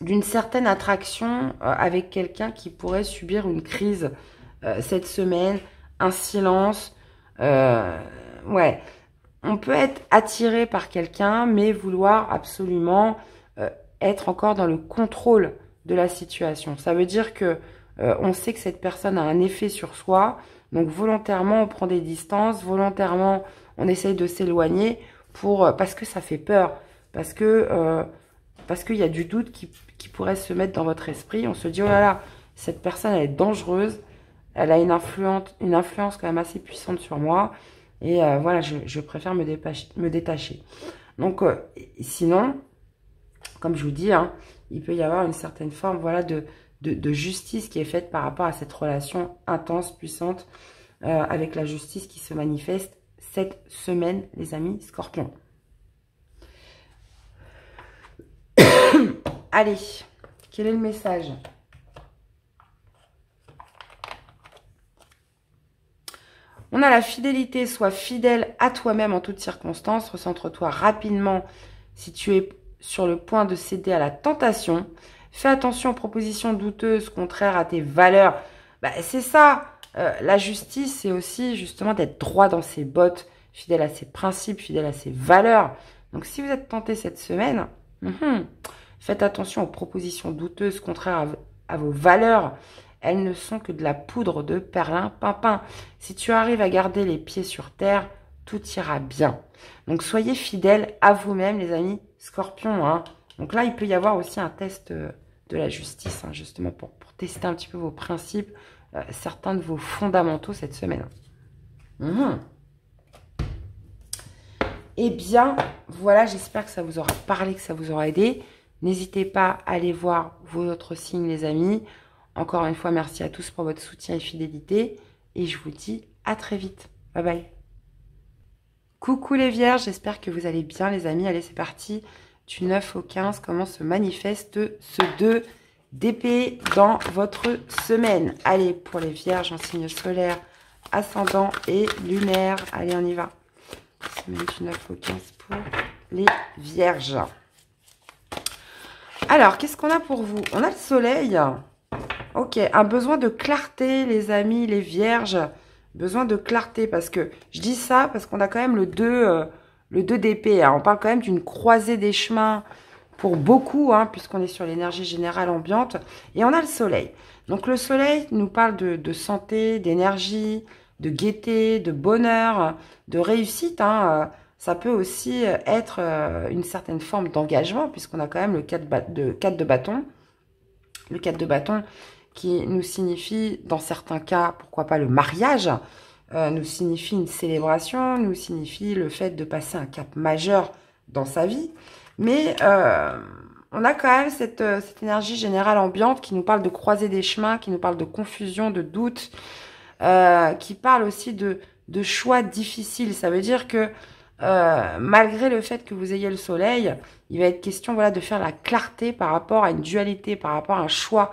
d'une certaine attraction avec quelqu'un qui pourrait subir une crise cette semaine, un silence. Ouais, on peut être attiré par quelqu'un, mais vouloir absolument être encore dans le contrôle de la situation. Ça veut dire que on sait que cette personne a un effet sur soi, donc volontairement on prend des distances, volontairement on essaye de s'éloigner parce que ça fait peur, parce qu'il y a du doute qui pourrait se mettre dans votre esprit. On se dit, oh là là, cette personne, elle est dangereuse, elle a une influence quand même assez puissante sur moi, et voilà, je préfère me détacher. Donc, sinon, comme je vous dis, hein, il peut y avoir une certaine forme, voilà, de justice qui est faite par rapport à cette relation intense, puissante, avec la justice qui se manifeste cette semaine, les amis Scorpions. Allez, quel est le message? On a la fidélité, sois fidèle à toi-même en toutes circonstances, recentre-toi rapidement si tu es sur le point de céder à la tentation, fais attention aux propositions douteuses contraires à tes valeurs. Bah, c'est ça, la justice, c'est aussi justement d'être droit dans ses bottes, fidèle à ses principes, fidèle à ses valeurs. Donc si vous êtes tenté cette semaine, faites attention aux propositions douteuses contraires à vos valeurs. Elles ne sont que de la poudre de perlimpinpin. Si tu arrives à garder les pieds sur terre, tout ira bien. Donc soyez fidèles à vous-même, les amis Scorpions. Hein. Donc là, il peut y avoir aussi un test de la justice, hein, justement pour tester un petit peu vos principes, certains de vos fondamentaux cette semaine. Eh bien, voilà, j'espère que ça vous aura parlé, que ça vous aura aidé. N'hésitez pas à aller voir vos autres signes, les amis. Encore une fois, merci à tous pour votre soutien et fidélité. Et je vous dis à très vite. Bye bye. Coucou les vierges, j'espère que vous allez bien les amis. Allez, c'est parti. Du 9 au 15, comment se manifeste ce 2 d'épée dans votre semaine. Allez, pour les vierges en signe solaire, ascendant et lunaire. Allez, on y va. Semaine du 9 au 15 pour les vierges. Alors, qu'est-ce qu'on a pour vous? On a le soleil. Ok, un besoin de clarté, les amis, les vierges. Besoin de clarté, parce que je dis ça parce qu'on a quand même le 2 d'épée. Hein. On parle quand même d'une croisée des chemins pour beaucoup, hein, puisqu'on est sur l'énergie générale ambiante. Et on a le soleil. Donc le soleil nous parle de santé, d'énergie, de gaieté, de bonheur, de réussite. Hein. Ça peut aussi être une certaine forme d'engagement, puisqu'on a quand même le 4 de bâton. Le 4 de bâton qui nous signifie, dans certains cas, pourquoi pas le mariage, nous signifie une célébration, nous signifie le fait de passer un cap majeur dans sa vie. Mais on a quand même cette énergie générale ambiante qui nous parle de croiser des chemins, qui nous parle de confusion, de doute, qui parle aussi de choix difficiles. Ça veut dire que malgré le fait que vous ayez le soleil, il va être question, voilà, de faire la clarté par rapport à une dualité, par rapport à un choix,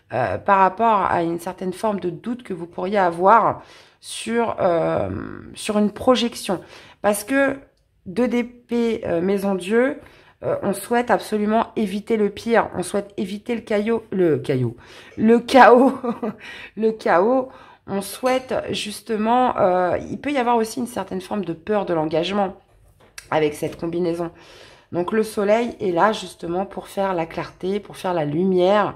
par rapport à une certaine forme de doute que vous pourriez avoir sur une projection. Parce que 2 d'épée, maison Dieu, on souhaite absolument éviter le pire. On souhaite éviter le chaos. Le chaos. On souhaite justement, il peut y avoir aussi une certaine forme de peur de l'engagement avec cette combinaison. Donc le soleil est là justement pour faire la clarté, pour faire la lumière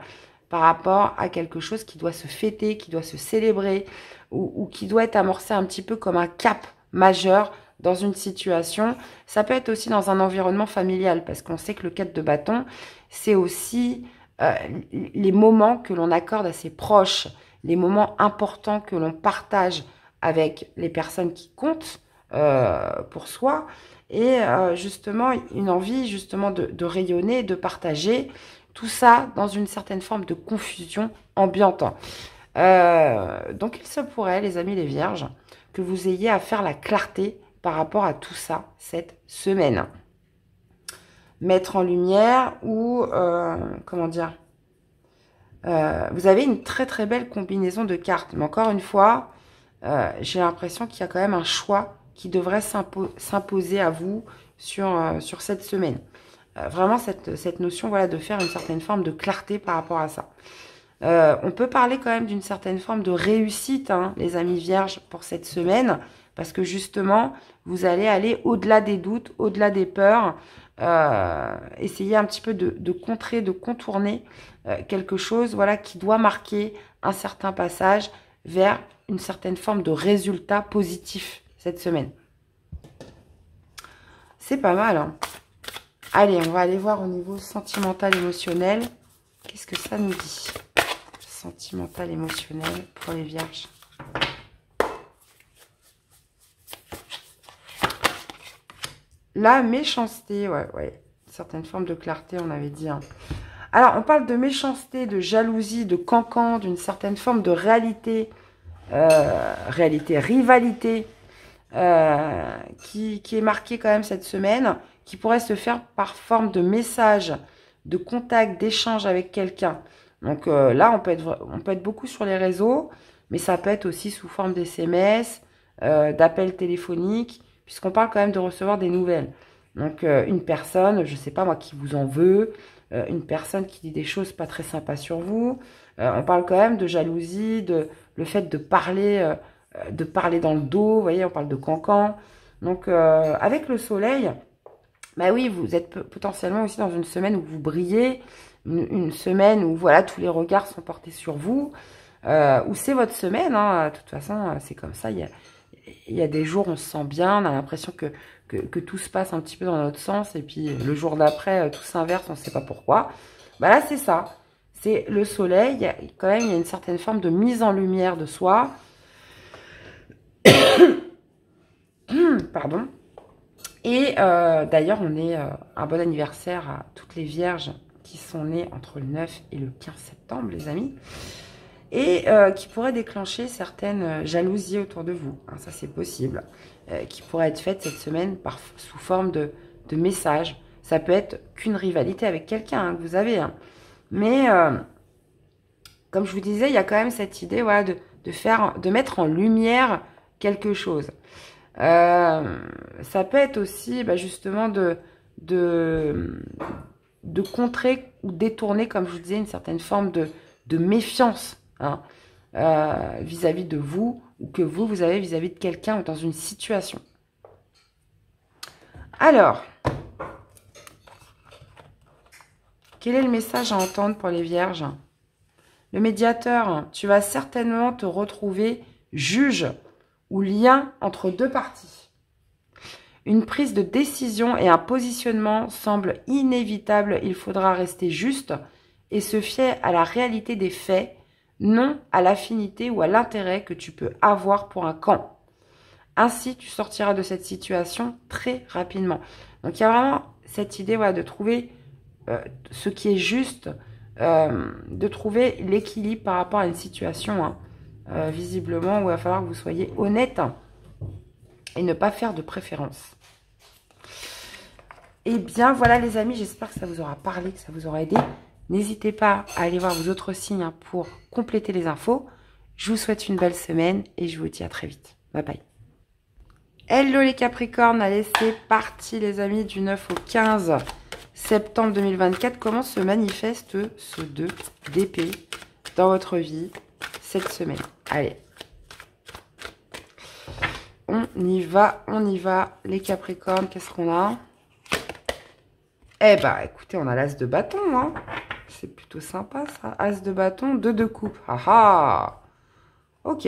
par rapport à quelque chose qui doit se fêter, qui doit se célébrer ou qui doit être amorcé un petit peu comme un cap majeur dans une situation. Ça peut être aussi dans un environnement familial parce qu'on sait que le 4 de bâton, c'est aussi les moments que l'on accorde à ses proches, les moments importants que l'on partage avec les personnes qui comptent pour soi et justement une envie justement de rayonner, de partager tout ça dans une certaine forme de confusion ambiante. Donc il se pourrait, les amis les vierges, que vous ayez à faire la clarté par rapport à tout ça cette semaine. Mettre en lumière ou, comment dire, vous avez une très très belle combinaison de cartes. Mais encore une fois, j'ai l'impression qu'il y a quand même un choix qui devrait s'imposer à vous sur cette semaine. vraiment cette notion, voilà, de faire une certaine forme de clarté par rapport à ça. On peut parler quand même d'une certaine forme de réussite, hein, les amis vierges, pour cette semaine, parce que justement, vous allez aller au-delà des doutes, au-delà des peurs, essayer un petit peu de contrer, de contourner quelque chose, voilà, qui doit marquer un certain passage vers une certaine forme de résultat positif cette semaine. C'est pas mal, hein. Allez, on va aller voir au niveau sentimental, émotionnel. Qu'est-ce que ça nous dit? Sentimental, émotionnel pour les vierges. La méchanceté, ouais. Une certaine forme de clarté, on avait dit. Hein. Alors, on parle de méchanceté, de jalousie, de cancan, d'une certaine forme de réalité, rivalité, qui est marquée quand même cette semaine, qui pourrait se faire par forme de message, de contact, d'échange avec quelqu'un. Donc là, on peut être beaucoup sur les réseaux, mais ça peut être aussi sous forme d'SMS, d'appels téléphoniques, puisqu'on parle quand même de recevoir des nouvelles. Donc une personne, je ne sais pas moi, qui vous en veut, une personne qui dit des choses pas très sympas sur vous. On parle quand même de jalousie, de le fait de parler dans le dos, vous voyez, on parle de cancan. Donc avec le soleil, bah oui, vous êtes potentiellement aussi dans une semaine où vous brillez, une semaine où voilà, tous les regards sont portés sur vous, où c'est votre semaine, hein, de toute façon, c'est comme ça, il y a des jours où on se sent bien, on a l'impression que tout se passe un petit peu dans notre sens, et puis le jour d'après, tout s'inverse, on ne sait pas pourquoi. Bah là, c'est ça, c'est le soleil, quand même, il y a une certaine forme de mise en lumière de soi. Pardon. Et d'ailleurs, on est un bon anniversaire à toutes les vierges qui sont nées entre le 9 et le 15 septembre, les amis. Et qui pourraient déclencher certaines jalousies autour de vous. Hein, ça, c'est possible. Qui pourraient être faites cette semaine sous forme de messages. Ça peut être qu'une rivalité avec quelqu'un hein, que vous avez. Hein. Mais, comme je vous disais, il y a quand même cette idée voilà, de mettre en lumière quelque chose. Ça peut être aussi bah, justement de contrer ou détourner, comme je vous disais, une certaine forme de méfiance hein, vis-à-vis de vous ou que vous avez vis-à-vis de quelqu'un ou dans une situation. Alors, quel est le message à entendre pour les vierges? Le médiateur, tu vas certainement te retrouver juge ou lien entre deux parties. Une prise de décision et un positionnement semblent inévitables. Il faudra rester juste et se fier à la réalité des faits, non à l'affinité ou à l'intérêt que tu peux avoir pour un camp. Ainsi, tu sortiras de cette situation très rapidement. Donc, il y a vraiment cette idée voilà, de trouver ce qui est juste, de trouver l'équilibre par rapport à une situation, hein, visiblement, où il va falloir que vous soyez honnête hein, et ne pas faire de préférence. Eh bien, voilà les amis, j'espère que ça vous aura parlé, que ça vous aura aidé. N'hésitez pas à aller voir vos autres signes hein, pour compléter les infos. Je vous souhaite une belle semaine et je vous dis à très vite. Bye bye. Hello les Capricornes, allez c'est parti les amis du 9 au 15 septembre 2024. Comment se manifeste ce 2 d'épée dans votre vie cette semaine? Allez. On y va les Capricornes, qu'est-ce qu'on a? Eh bah écoutez, on a l'as de bâton, hein. C'est plutôt sympa ça. As de bâton, 2 de coupe. Ah ah. Ok.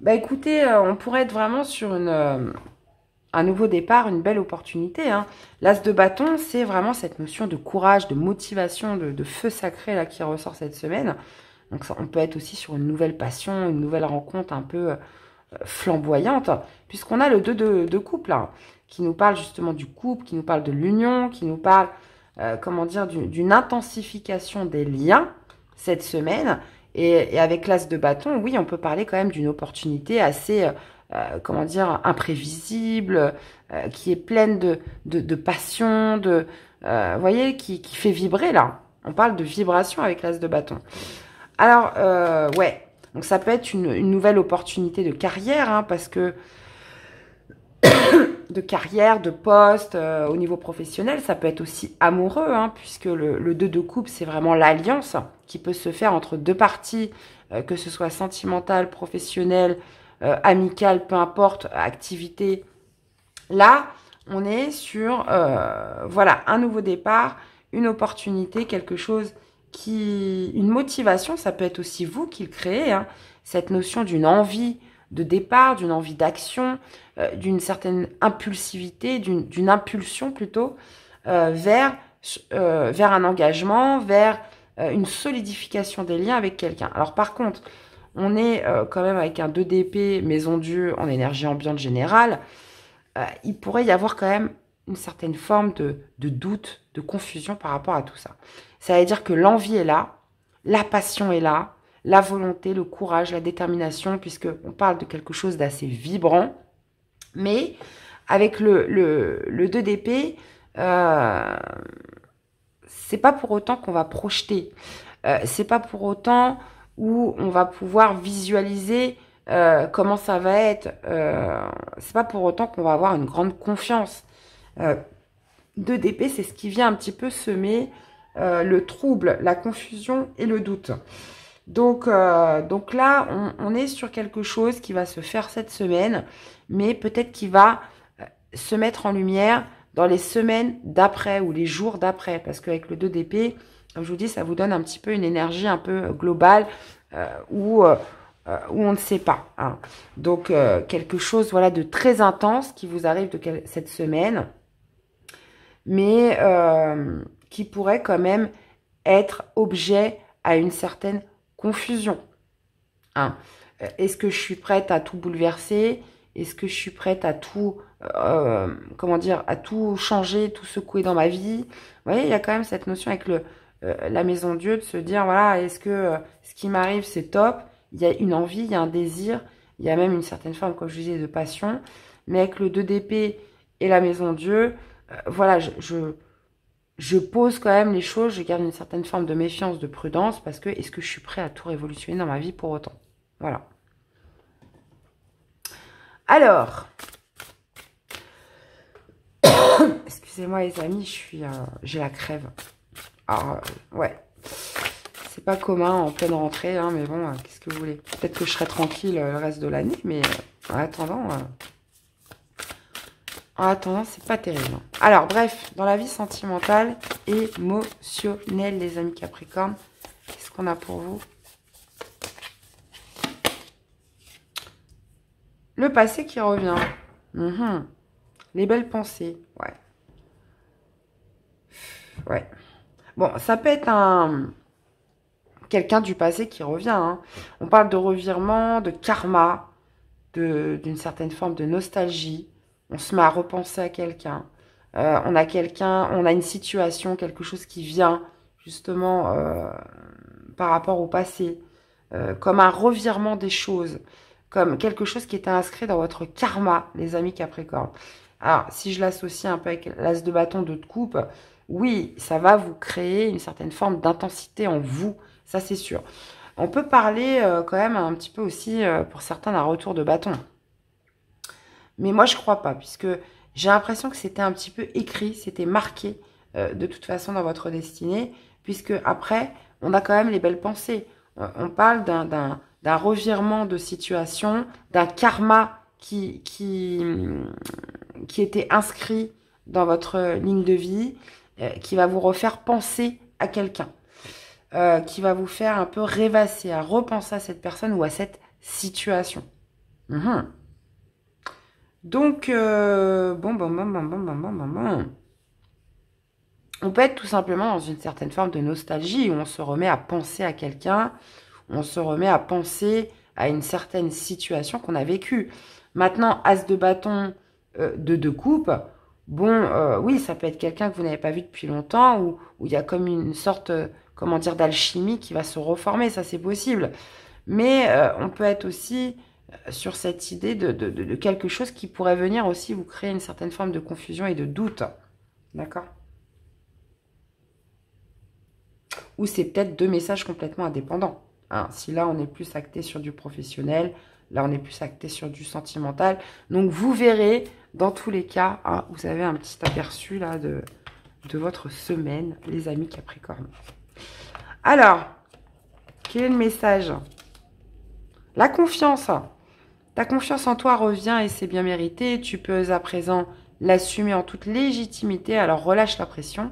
Bah écoutez, on pourrait être vraiment sur un nouveau départ, une belle opportunité. Hein. L'as de bâton, c'est vraiment cette notion de courage, de motivation, de feu sacré là qui ressort cette semaine. Donc ça, on peut être aussi sur une nouvelle passion, une nouvelle rencontre un peu flamboyante, puisqu'on a le 2 de coupe là, qui nous parle justement du couple, qui nous parle de l'union, qui nous parle, comment dire, d'une intensification des liens cette semaine. Et avec l'as de bâton, oui, on peut parler quand même d'une opportunité assez, comment dire, imprévisible, qui est pleine de passion, vous voyez, qui fait vibrer là. On parle de vibration avec l'as de bâton. Alors, ouais, donc ça peut être une nouvelle opportunité de carrière, hein, parce que de carrière, de poste, au niveau professionnel. Ça peut être aussi amoureux, hein, puisque le 2 de coupe, c'est vraiment l'alliance qui peut se faire entre deux parties, que ce soit sentimentale, professionnelle, amicale, peu importe, activité. Là, on est sur, voilà, un nouveau départ, une opportunité, quelque chose une motivation, ça peut être aussi vous qui le créez, hein, cette notion d'une envie de départ, d'une envie d'action, d'une certaine impulsivité, d'une impulsion plutôt, vers un engagement, vers une solidification des liens avec quelqu'un. Alors par contre, on est quand même avec un 2 d'épée, maison Dieu, en énergie ambiante générale. Il pourrait y avoir quand même une certaine forme de doute, de confusion par rapport à tout ça. Ça veut dire que l'envie est là, la passion est là, la volonté, le courage, la détermination, puisqu'on parle de quelque chose d'assez vibrant. Mais avec le 2 d'épée, c'est pas pour autant qu'on va projeter. C'est pas pour autant où on va pouvoir visualiser comment ça va être. C'est pas pour autant qu'on va avoir une grande confiance. 2 d'épée, c'est ce qui vient un petit peu semer le trouble, la confusion et le doute. Donc là, on est sur quelque chose qui va se faire cette semaine, mais peut-être qui va se mettre en lumière dans les semaines d'après ou les jours d'après. Parce qu'avec le 2 d'épée, comme je vous dis, ça vous donne un petit peu une énergie un peu globale où on ne sait pas. Hein. Donc, quelque chose voilà, de très intense qui vous arrive cette semaine, mais qui pourrait quand même être objet à une certaine confusion. Hein. Est-ce que je suis prête à tout bouleverser? Est-ce que je suis prête à tout, comment dire, à tout changer, tout secouer dans ma vie? Vous voyez, il y a quand même cette notion avec la maison Dieu de se dire, voilà, est-ce que ce qui m'arrive, c'est top? Il y a une envie, il y a un désir, il y a même une certaine forme, comme je disais, de passion. Mais avec le 2 d'épée et la maison Dieu, voilà, je pose quand même les choses, je garde une certaine forme de méfiance, de prudence, parce que est-ce que je suis prêt à tout révolutionner dans ma vie pour autant? Voilà. Alors, excusez-moi les amis, j'ai la crève. Alors, ouais, c'est pas commun en pleine rentrée, hein, mais bon, qu'est-ce que vous voulez? Peut-être que je serai tranquille le reste de l'année, mais en attendant, c'est pas terrible. Alors, bref, dans la vie sentimentale et émotionnelle, les amis Capricorne, qu'est-ce qu'on a pour vous? Le passé qui revient. Les belles pensées. Ouais. Ouais. Bon, ça peut être quelqu'un du passé qui revient. Hein. On parle de revirement, de karma, d'une certaine forme de nostalgie. On se met à repenser à quelqu'un. On a une situation, quelque chose qui vient justement par rapport au passé. Comme un revirement des choses. Comme quelque chose qui était inscrit dans votre karma, les amis Capricorne. Alors, si je l'associe un peu avec l'as de bâton de coupe, oui, ça va vous créer une certaine forme d'intensité en vous, ça c'est sûr. On peut parler quand même un petit peu aussi, pour certains, d'un retour de bâton. Mais moi, je crois pas, puisque j'ai l'impression que c'était un petit peu écrit, c'était marqué de toute façon dans votre destinée, puisque après, on a quand même les belles pensées. On parle d'un revirement de situation, d'un karma qui était inscrit dans votre ligne de vie, qui va vous refaire penser à quelqu'un, qui va vous faire un peu rêvasser, à repenser à cette personne ou à cette situation. Donc, bon. On peut être tout simplement dans une certaine forme de nostalgie où on se remet à penser à quelqu'un, on se remet à penser à une certaine situation qu'on a vécue. Maintenant, as de bâton de 2 coupes, bon, oui, ça peut être quelqu'un que vous n'avez pas vu depuis longtemps, où il y a comme une sorte, comment dire, d'alchimie qui va se reformer, ça c'est possible. Mais on peut être aussi sur cette idée de quelque chose qui pourrait venir aussi vous créer une certaine forme de confusion et de doute. D'accord? Ou c'est peut-être 2 messages complètement indépendants. Hein. Si là, on est plus acté sur du professionnel, là, on est plus acté sur du sentimental. Donc, vous verrez dans tous les cas, hein, vous avez un petit aperçu là de votre semaine, les amis Capricorne. Alors, quel est le message? La confiance. Ta confiance en toi revient et c'est bien mérité. Tu peux à présent l'assumer en toute légitimité. Alors relâche la pression.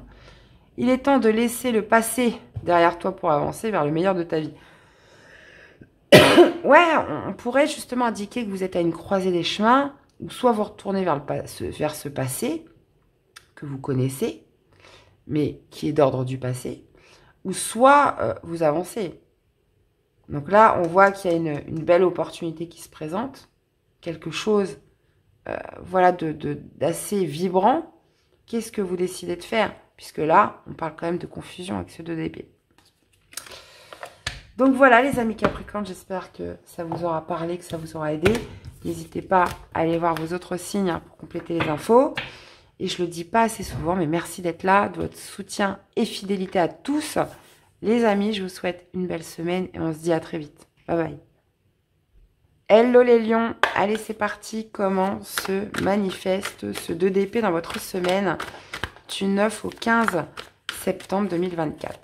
Il est temps de laisser le passé derrière toi pour avancer vers le meilleur de ta vie. Ouais, on pourrait justement indiquer que vous êtes à une croisée des chemins, ou soit vous retournez vers ce passé que vous connaissez, mais qui est d'ordre du passé, ou soit vous avancez. Donc là, on voit qu'il y a une belle opportunité qui se présente, quelque chose voilà, d'assez vibrant. Qu'est-ce que vous décidez de faire? Puisque là, on parle quand même de confusion avec ce 2 d'épée. Donc voilà les amis Capricorne, j'espère que ça vous aura parlé, que ça vous aura aidé. N'hésitez pas à aller voir vos autres signes hein, pour compléter les infos. Et je le dis pas assez souvent, mais merci d'être là, de votre soutien et fidélité à tous. Les amis, je vous souhaite une belle semaine et on se dit à très vite. Bye bye. Hello les lions, allez c'est parti. Comment se manifeste ce 2 d'épée dans votre semaine du 9 au 15 septembre 2024?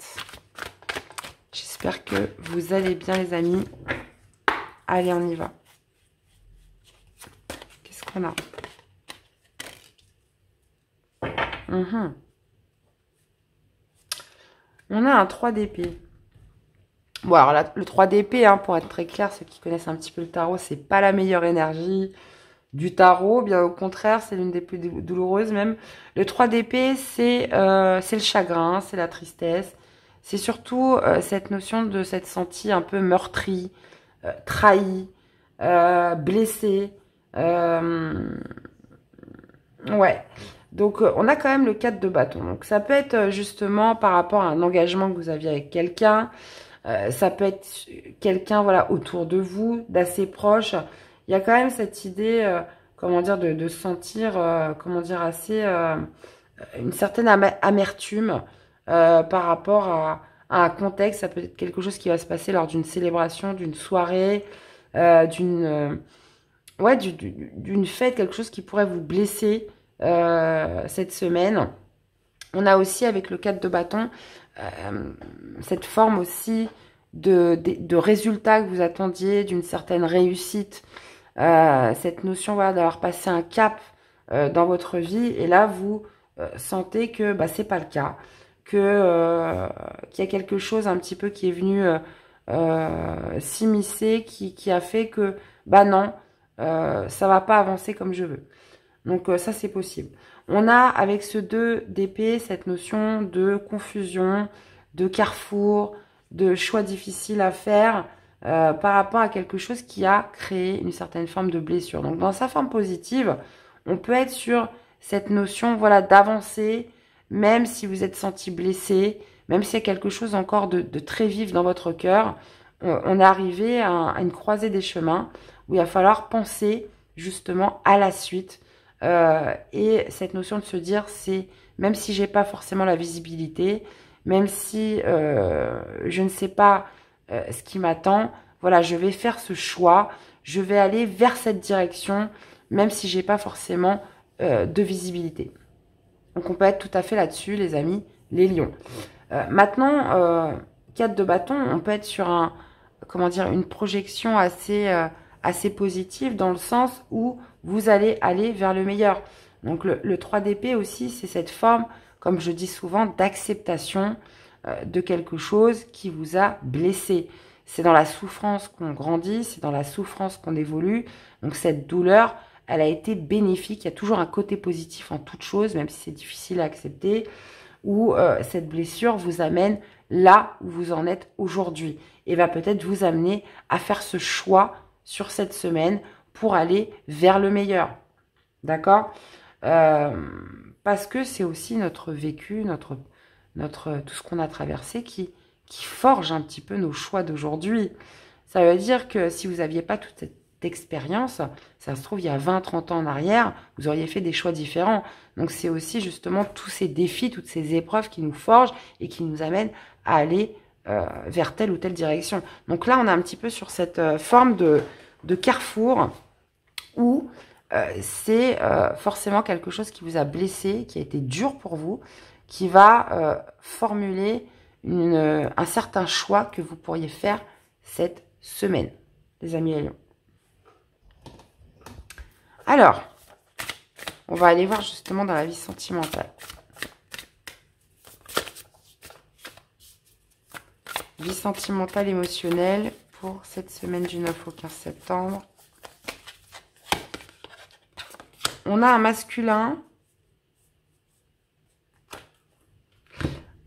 J'espère que vous allez bien les amis. Allez, on y va. Qu'est-ce qu'on a? On a un 3 d'épée. Bon, alors là, le 3 d'épée, hein, pour être très clair, ceux qui connaissent un petit peu le tarot, c'est pas la meilleure énergie du tarot. Bien au contraire, c'est l'une des plus douloureuses même. Le 3 d'épée, c'est le chagrin, c'est la tristesse. C'est surtout cette notion de s'être senti un peu meurtri, trahi, blessé. Ouais. Donc, on a quand même le 4 de bâton. Donc, ça peut être justement par rapport à un engagement que vous aviez avec quelqu'un. Ça peut être quelqu'un voilà, autour de vous, d'assez proche. Il y a quand même cette idée, comment dire, de sentir, comment dire, assez une certaine amertume par rapport à un contexte. Ça peut être quelque chose qui va se passer lors d'une célébration, d'une soirée, d'une fête, quelque chose qui pourrait vous blesser cette semaine. On a aussi avec le 4 de bâton cette forme aussi de résultat que vous attendiez, d'une certaine réussite, cette notion voilà, d'avoir passé un cap dans votre vie et là vous sentez que bah, c'est pas le cas, qu'il y a quelque chose un petit peu qui est venu s'immiscer, qui a fait que bah non, ça va pas avancer comme je veux. Donc ça c'est possible. On a avec ce 2 d'épée cette notion de confusion, de carrefour, de choix difficiles à faire par rapport à quelque chose qui a créé une certaine forme de blessure. Donc dans sa forme positive, on peut être sur cette notion voilà, d'avancer, même si vous êtes senti blessé, même s'il y a quelque chose encore de très vif dans votre cœur. On est arrivé à une croisée des chemins où il va falloir penser justement à la suite. Et cette notion de se dire, c'est même si j'ai pas forcément la visibilité, même si je ne sais pas ce qui m'attend, voilà, je vais faire ce choix, je vais aller vers cette direction, même si j'ai pas forcément de visibilité. Donc on peut être tout à fait là-dessus, les amis, les lions. Maintenant, 4 de bâton, on peut être sur comment dire, une projection assez positive dans le sens où vous allez aller vers le meilleur. Donc le 3 d'épée aussi, c'est cette forme, comme je dis souvent, d'acceptation de quelque chose qui vous a blessé. C'est dans la souffrance qu'on grandit, c'est dans la souffrance qu'on évolue. Donc cette douleur, elle a été bénéfique. Il y a toujours un côté positif en toute chose, même si c'est difficile à accepter, où cette blessure vous amène là où vous en êtes aujourd'hui et va peut-être vous amener à faire ce choix sur cette semaine pour aller vers le meilleur. D'accord? Parce que c'est aussi notre vécu, tout ce qu'on a traversé qui forge un petit peu nos choix d'aujourd'hui. Ça veut dire que si vous n'aviez pas toute cette expérience, ça se trouve il y a 20-30 ans en arrière, vous auriez fait des choix différents. Donc c'est aussi justement tous ces défis, toutes ces épreuves qui nous forgent et qui nous amènent à aller vers telle ou telle direction. Donc là on est un petit peu sur cette forme de carrefour où c'est forcément quelque chose qui vous a blessé, qui a été dur pour vous, qui va formuler un certain choix que vous pourriez faire cette semaine, les amis les lions. Alors, on va aller voir justement dans la vie sentimentale. Vie sentimentale, émotionnelle pour cette semaine du 9 au 15 septembre. On a un masculin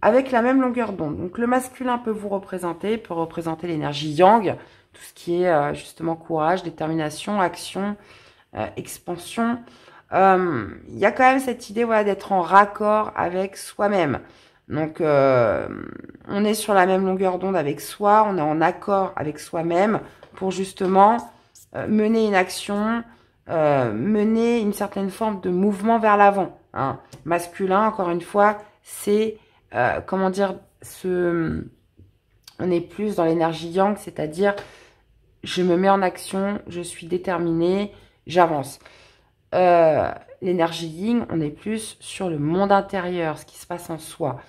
avec la même longueur d'onde. Donc, le masculin peut vous représenter, peut représenter l'énergie yang, tout ce qui est justement courage, détermination, action, expansion. Il y a quand même cette idée voilà, d'être en raccord avec soi-même. Donc, on est sur la même longueur d'onde avec soi, on est en accord avec soi-même pour justement mener une action, mener une certaine forme de mouvement vers l'avant. Hein. Masculin, encore une fois, c'est, comment dire, on est plus dans l'énergie yang, c'est-à-dire je me mets en action, je suis déterminée, j'avance. L'énergie yin, on est plus sur le monde intérieur, ce qui se passe en soi.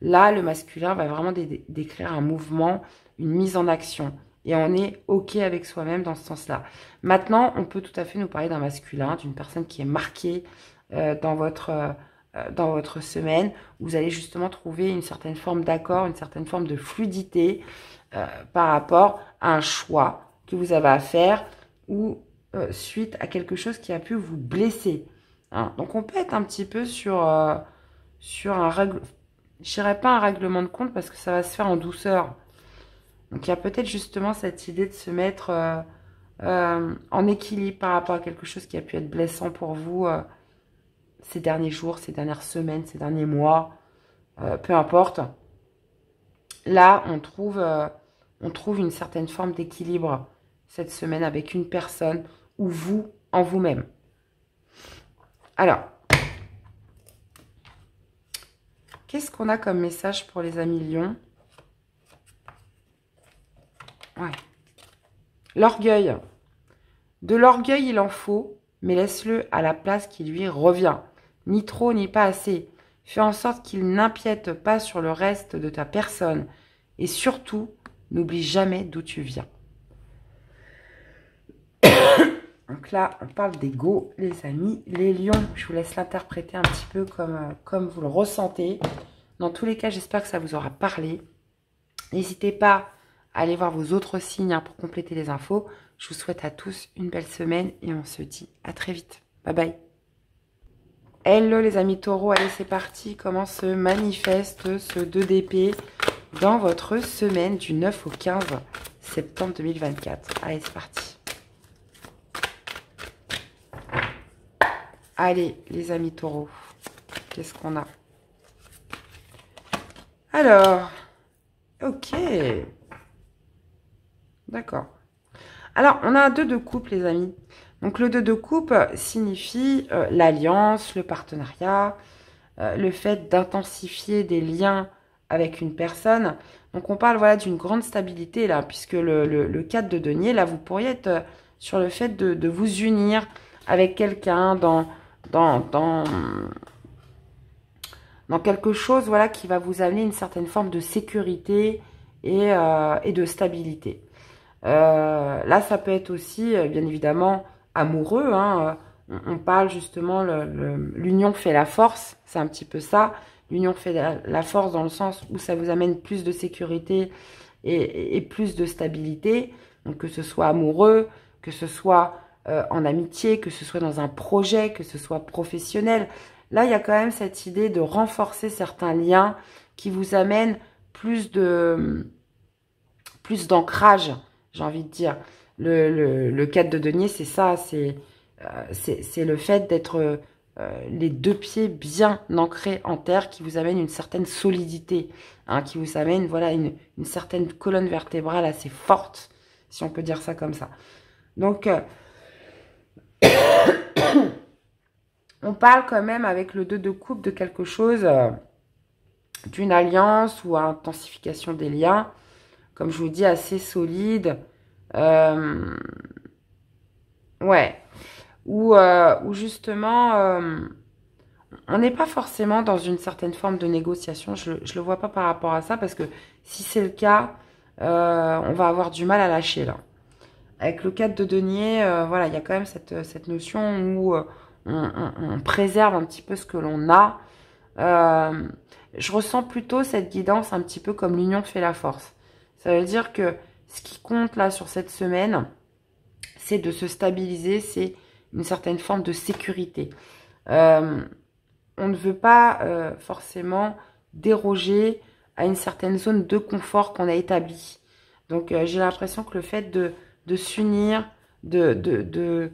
Là, le masculin va vraiment décrire un mouvement, une mise en action. Et on est OK avec soi-même dans ce sens-là. Maintenant, on peut tout à fait nous parler d'un masculin, d'une personne qui est marquée dans votre semaine. Vous allez justement trouver une certaine forme d'accord, une certaine forme de fluidité par rapport à un choix que vous avez à faire ou suite à quelque chose qui a pu vous blesser. Hein. Donc, on peut être un petit peu sur un règle... Je dirais pas un règlement de compte parce que ça va se faire en douceur. Donc, il y a peut-être justement cette idée de se mettre en équilibre par rapport à quelque chose qui a pu être blessant pour vous ces derniers jours, ces dernières semaines, ces derniers mois, peu importe. Là, on trouve une certaine forme d'équilibre cette semaine avec une personne ou vous en vous-même. Alors, qu'est-ce qu'on a comme message pour les amis lions? Ouais. L'orgueil. De l'orgueil, il en faut, mais laisse-le à la place qui lui revient. Ni trop, ni pas assez. Fais en sorte qu'il n'empiète pas sur le reste de ta personne. Et surtout, n'oublie jamais d'où tu viens. Donc là, on parle d'ego, les amis. Les lions, je vous laisse l'interpréter un petit peu comme vous le ressentez. Dans tous les cas, j'espère que ça vous aura parlé. N'hésitez pas à aller voir vos autres signes pour compléter les infos. Je vous souhaite à tous une belle semaine et on se dit à très vite. Bye bye. Hello les amis taureaux, allez c'est parti. Comment se manifeste ce 2 d'épée dans votre semaine du 9 au 15 septembre 2024. Allez c'est parti. Allez les amis taureaux, qu'est-ce qu'on a? Alors, ok. D'accord. Alors, on a un 2 de coupe, les amis. Donc, le 2 de coupe signifie l'alliance, le partenariat, le fait d'intensifier des liens avec une personne. Donc, on parle voilà, d'une grande stabilité, là, puisque le 4 de denier, là, vous pourriez être sur le fait de vous unir avec quelqu'un dans quelque chose voilà, qui va vous amener une certaine forme de sécurité et de stabilité. Là, ça peut être aussi, bien évidemment, amoureux. Hein. On parle justement, l'union fait la force, c'est un petit peu ça. L'union fait la force dans le sens où ça vous amène plus de sécurité et plus de stabilité. Donc, que ce soit amoureux, que ce soit en amitié, que ce soit dans un projet, que ce soit professionnel. Là, il y a quand même cette idée de renforcer certains liens qui vous amènent plus d'ancrage, j'ai envie de dire. Le 4 de denier, c'est ça, c'est le fait d'être les 2 pieds bien ancrés en terre qui vous amène une certaine solidité, hein, qui vous amène voilà, une certaine colonne vertébrale assez forte, si on peut dire ça comme ça. Donc, on parle quand même avec le 2 de coupe de quelque chose, d'une alliance ou intensification des liens, comme je vous dis, assez solide. Ouais. où justement, on n'est pas forcément dans une certaine forme de négociation. Je le vois pas par rapport à ça, parce que si c'est le cas, on va avoir du mal à lâcher là. Avec le 4 de denier, voilà, il y a quand même cette notion où on préserve un petit peu ce que l'on a. Je ressens plutôt cette guidance un petit peu comme l'union fait la force. Ça veut dire que ce qui compte là sur cette semaine, c'est de se stabiliser, c'est une certaine forme de sécurité. On ne veut pas forcément déroger à une certaine zone de confort qu'on a établie. Donc j'ai l'impression que le fait de s'unir, de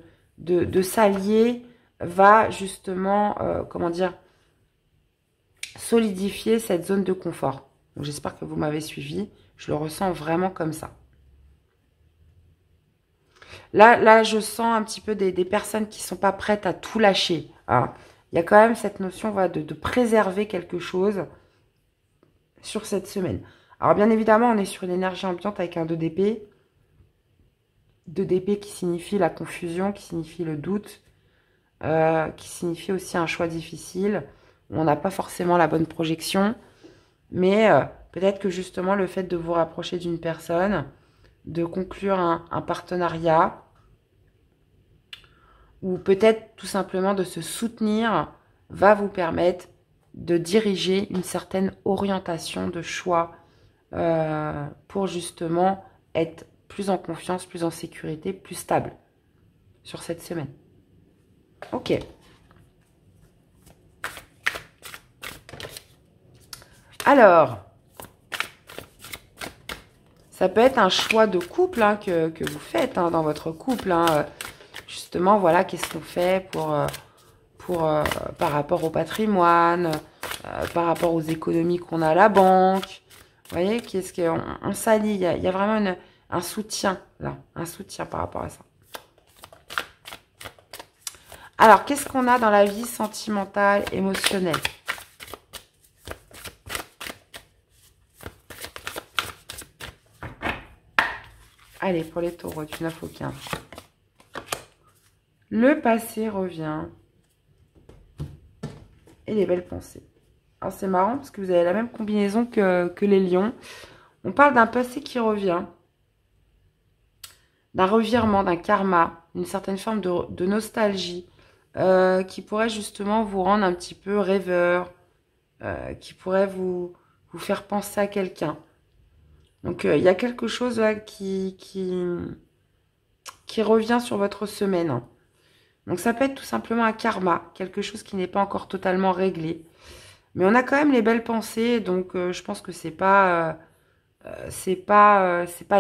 s'allier, va justement, comment dire, solidifier cette zone de confort. Donc j'espère que vous m'avez suivi. Je le ressens vraiment comme ça. Là, je sens un petit peu des personnes qui ne sont pas prêtes à tout lâcher. Hein. Il y a quand même cette notion voilà, de préserver quelque chose sur cette semaine. Alors bien évidemment, on est sur une énergie ambiante avec un 2 d'épée. 2 d'épée qui signifie la confusion, qui signifie le doute, qui signifie aussi un choix difficile, où on n'a pas forcément la bonne projection. Mais peut-être que justement le fait de vous rapprocher d'une personne, de conclure un partenariat, ou peut-être tout simplement de se soutenir, va vous permettre de diriger une certaine orientation de choix pour justement être plus en confiance, plus en sécurité, plus stable sur cette semaine. Ok. Alors, ça peut être un choix de couple hein, que vous faites hein, dans votre couple. Hein. Justement, voilà, qu'est-ce qu'on fait par rapport au patrimoine, par rapport aux économies qu'on a à la banque. Vous voyez, qu'est-ce qu'on s'allie. Il y a vraiment un soutien, là, un soutien par rapport à ça. Alors, qu'est-ce qu'on a dans la vie sentimentale, émotionnelle? Allez, pour les taureaux, du 9 au 15. Le passé revient. Et les belles pensées. Alors, c'est marrant parce que vous avez la même combinaison que les lions. On parle d'un passé qui revient. D'un revirement, d'un karma. Une certaine forme de nostalgie. Qui pourrait justement vous rendre un petit peu rêveur. Qui pourrait vous faire penser à quelqu'un. Donc, il y a quelque chose là, qui revient sur votre semaine. Donc, ça peut être tout simplement un karma, quelque chose qui n'est pas encore totalement réglé. Mais on a quand même les belles pensées, donc je pense que c'est pas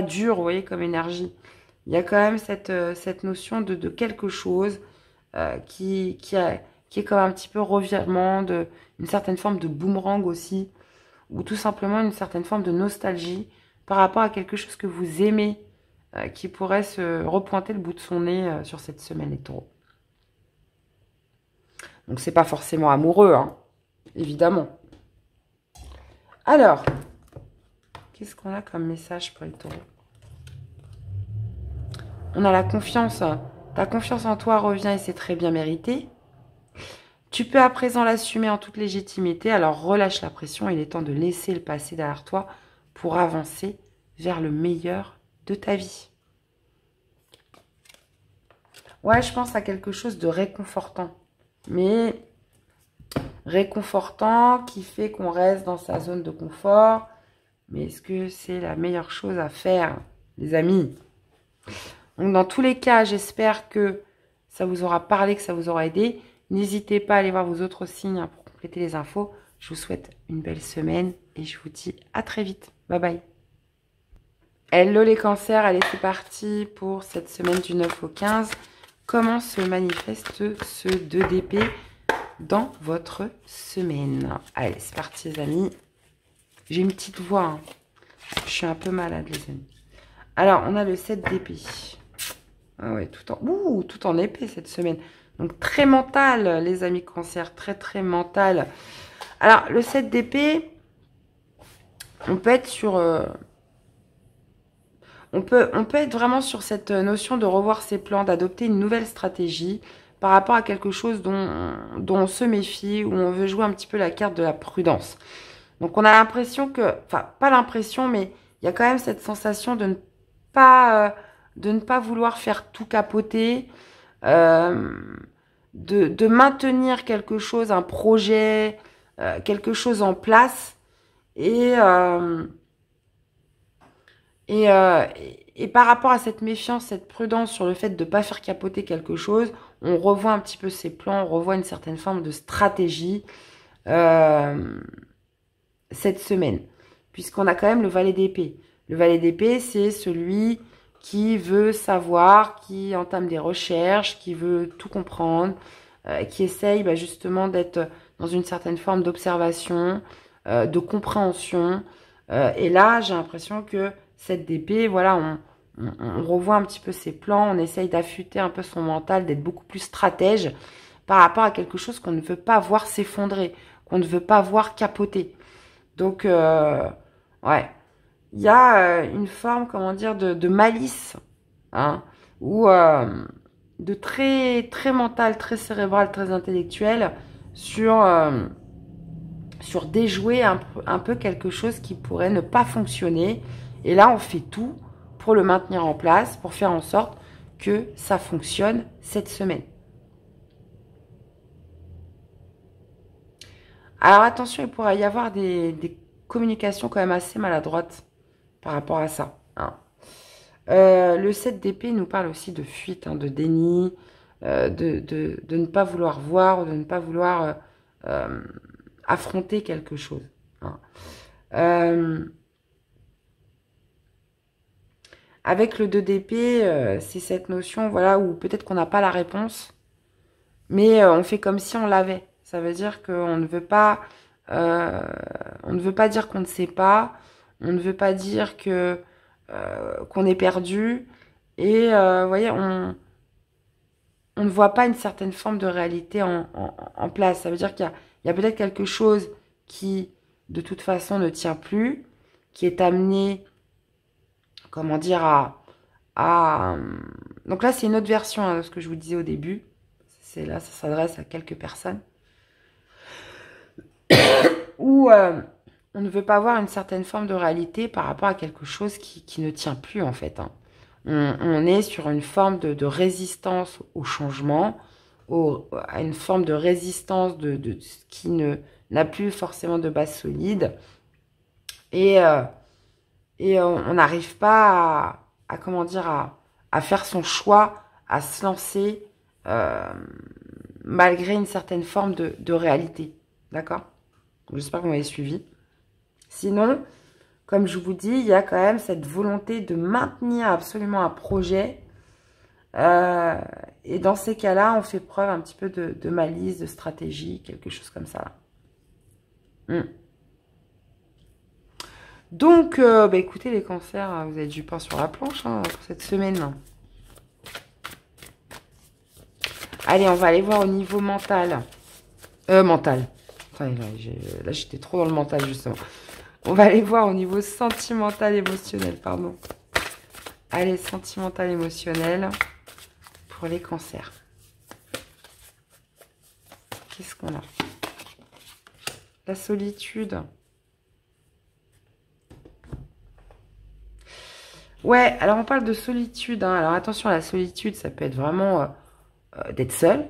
dur, vous voyez, comme énergie. Il y a quand même cette notion de quelque chose qui est comme un petit peu revirement, une certaine forme de boomerang aussi, ou tout simplement une certaine forme de nostalgie par rapport à quelque chose que vous aimez, qui pourrait se repointer le bout de son nez sur cette semaine, les taureaux. Donc, c'est pas forcément amoureux, hein, évidemment. Alors, qu'est-ce qu'on a comme message pour les taureaux? On a la confiance. Ta confiance en toi revient et c'est très bien mérité. Tu peux à présent l'assumer en toute légitimité. Alors, relâche la pression. Il est temps de laisser le passé derrière toi pour avancer vers le meilleur de ta vie. Ouais, je pense à quelque chose de réconfortant. Mais réconfortant qui fait qu'on reste dans sa zone de confort. Mais est-ce que c'est la meilleure chose à faire, les amis? Donc, dans tous les cas, j'espère que ça vous aura parlé, que ça vous aura aidé. N'hésitez pas à aller voir vos autres signes pour compléter les infos. Je vous souhaite une belle semaine et je vous dis à très vite. Bye bye. Hello les cancers, allez c'est parti pour cette semaine du 9 au 15. Comment se manifeste ce 2 d'épée dans votre semaine? Allez, c'est parti les amis. J'ai une petite voix. Hein. Je suis un peu malade les amis. Alors, on a le 7 d'épée. Ah ouais, tout en épée cette semaine. Donc, très mental, les amis cancer. Très, très mental. Alors, le 7 d'épée, on peut être sur... on peut être vraiment sur cette notion de revoir ses plans, d'adopter une nouvelle stratégie par rapport à quelque chose dont on se méfie, où on veut jouer un petit peu la carte de la prudence. Donc on a l'impression que, enfin pas l'impression, mais il y a quand même cette sensation de ne pas vouloir faire tout capoter, euh, de maintenir quelque chose, un projet, quelque chose en place et, euh, et par rapport à cette méfiance, cette prudence sur le fait de ne pas faire capoter quelque chose, on revoit un petit peu ses plans, on revoit une certaine forme de stratégie cette semaine. Puisqu'on a quand même le valet d'épée. Le valet d'épée, c'est celui qui veut savoir, qui entame des recherches, qui veut tout comprendre, qui essaye justement d'être dans une certaine forme d'observation, de compréhension. Et là, j'ai l'impression que cette d'épée, voilà, on revoit un petit peu ses plans, on essaye d'affûter un peu son mental, d'être beaucoup plus stratège par rapport à quelque chose qu'on ne veut pas voir s'effondrer, qu'on ne veut pas voir capoter. Donc, ouais, il y a une forme, comment dire, de malice, hein, ou de très mental, très cérébral, très intellectuel sur déjouer un peu quelque chose qui pourrait ne pas fonctionner. Et là, on fait tout pour le maintenir en place, pour faire en sorte que ça fonctionne cette semaine. Alors attention, il pourrait y avoir des communications quand même assez maladroites par rapport à ça, hein. Le 7 d'épée nous parle aussi de fuite, hein, de déni, de ne pas vouloir voir ou de ne pas vouloir affronter quelque chose, hein. Euh, avec le 2 d'épée, c'est cette notion, voilà, où peut-être qu'on n'a pas la réponse, mais on fait comme si on l'avait. Ça veut dire qu'on ne veut pas, on ne veut pas dire qu'on ne sait pas, on ne veut pas dire que qu'on est perdu, et vous voyez, on ne voit pas une certaine forme de réalité en place. Ça veut dire il y a peut-être quelque chose qui, de toute façon, ne tient plus, qui est amené, comment dire, à... Donc là, c'est une autre version, hein, de ce que je vous disais au début. C'est là, ça s'adresse à quelques personnes. Où on ne veut pas voir une certaine forme de réalité par rapport à quelque chose qui ne tient plus, en fait, hein. On est sur une forme de résistance au changement, à une forme de résistance de ce qui n'a plus forcément de base solide. Et, on n'arrive pas comment dire, à faire son choix, à se lancer malgré une certaine forme de réalité. D'accord? J'espère que vous m'avez suivi. Sinon, comme je vous dis, il y a quand même cette volonté de maintenir absolument un projet. Et dans ces cas-là, on fait preuve un petit peu de malice, de stratégie, quelque chose comme ça. Donc, écoutez les cancers, vous avez du pain sur la planche, hein, pour cette semaine. Allez, on va aller voir au niveau mental. Mental. Enfin, là, j'étais trop dans le mental, justement. On va aller voir au niveau sentimental, émotionnel, pardon. Allez, sentimental, émotionnel pour les cancers. Qu'est-ce qu'on a? La solitude. Ouais, alors on parle de solitude, hein. Alors attention, la solitude, ça peut être vraiment d'être seul,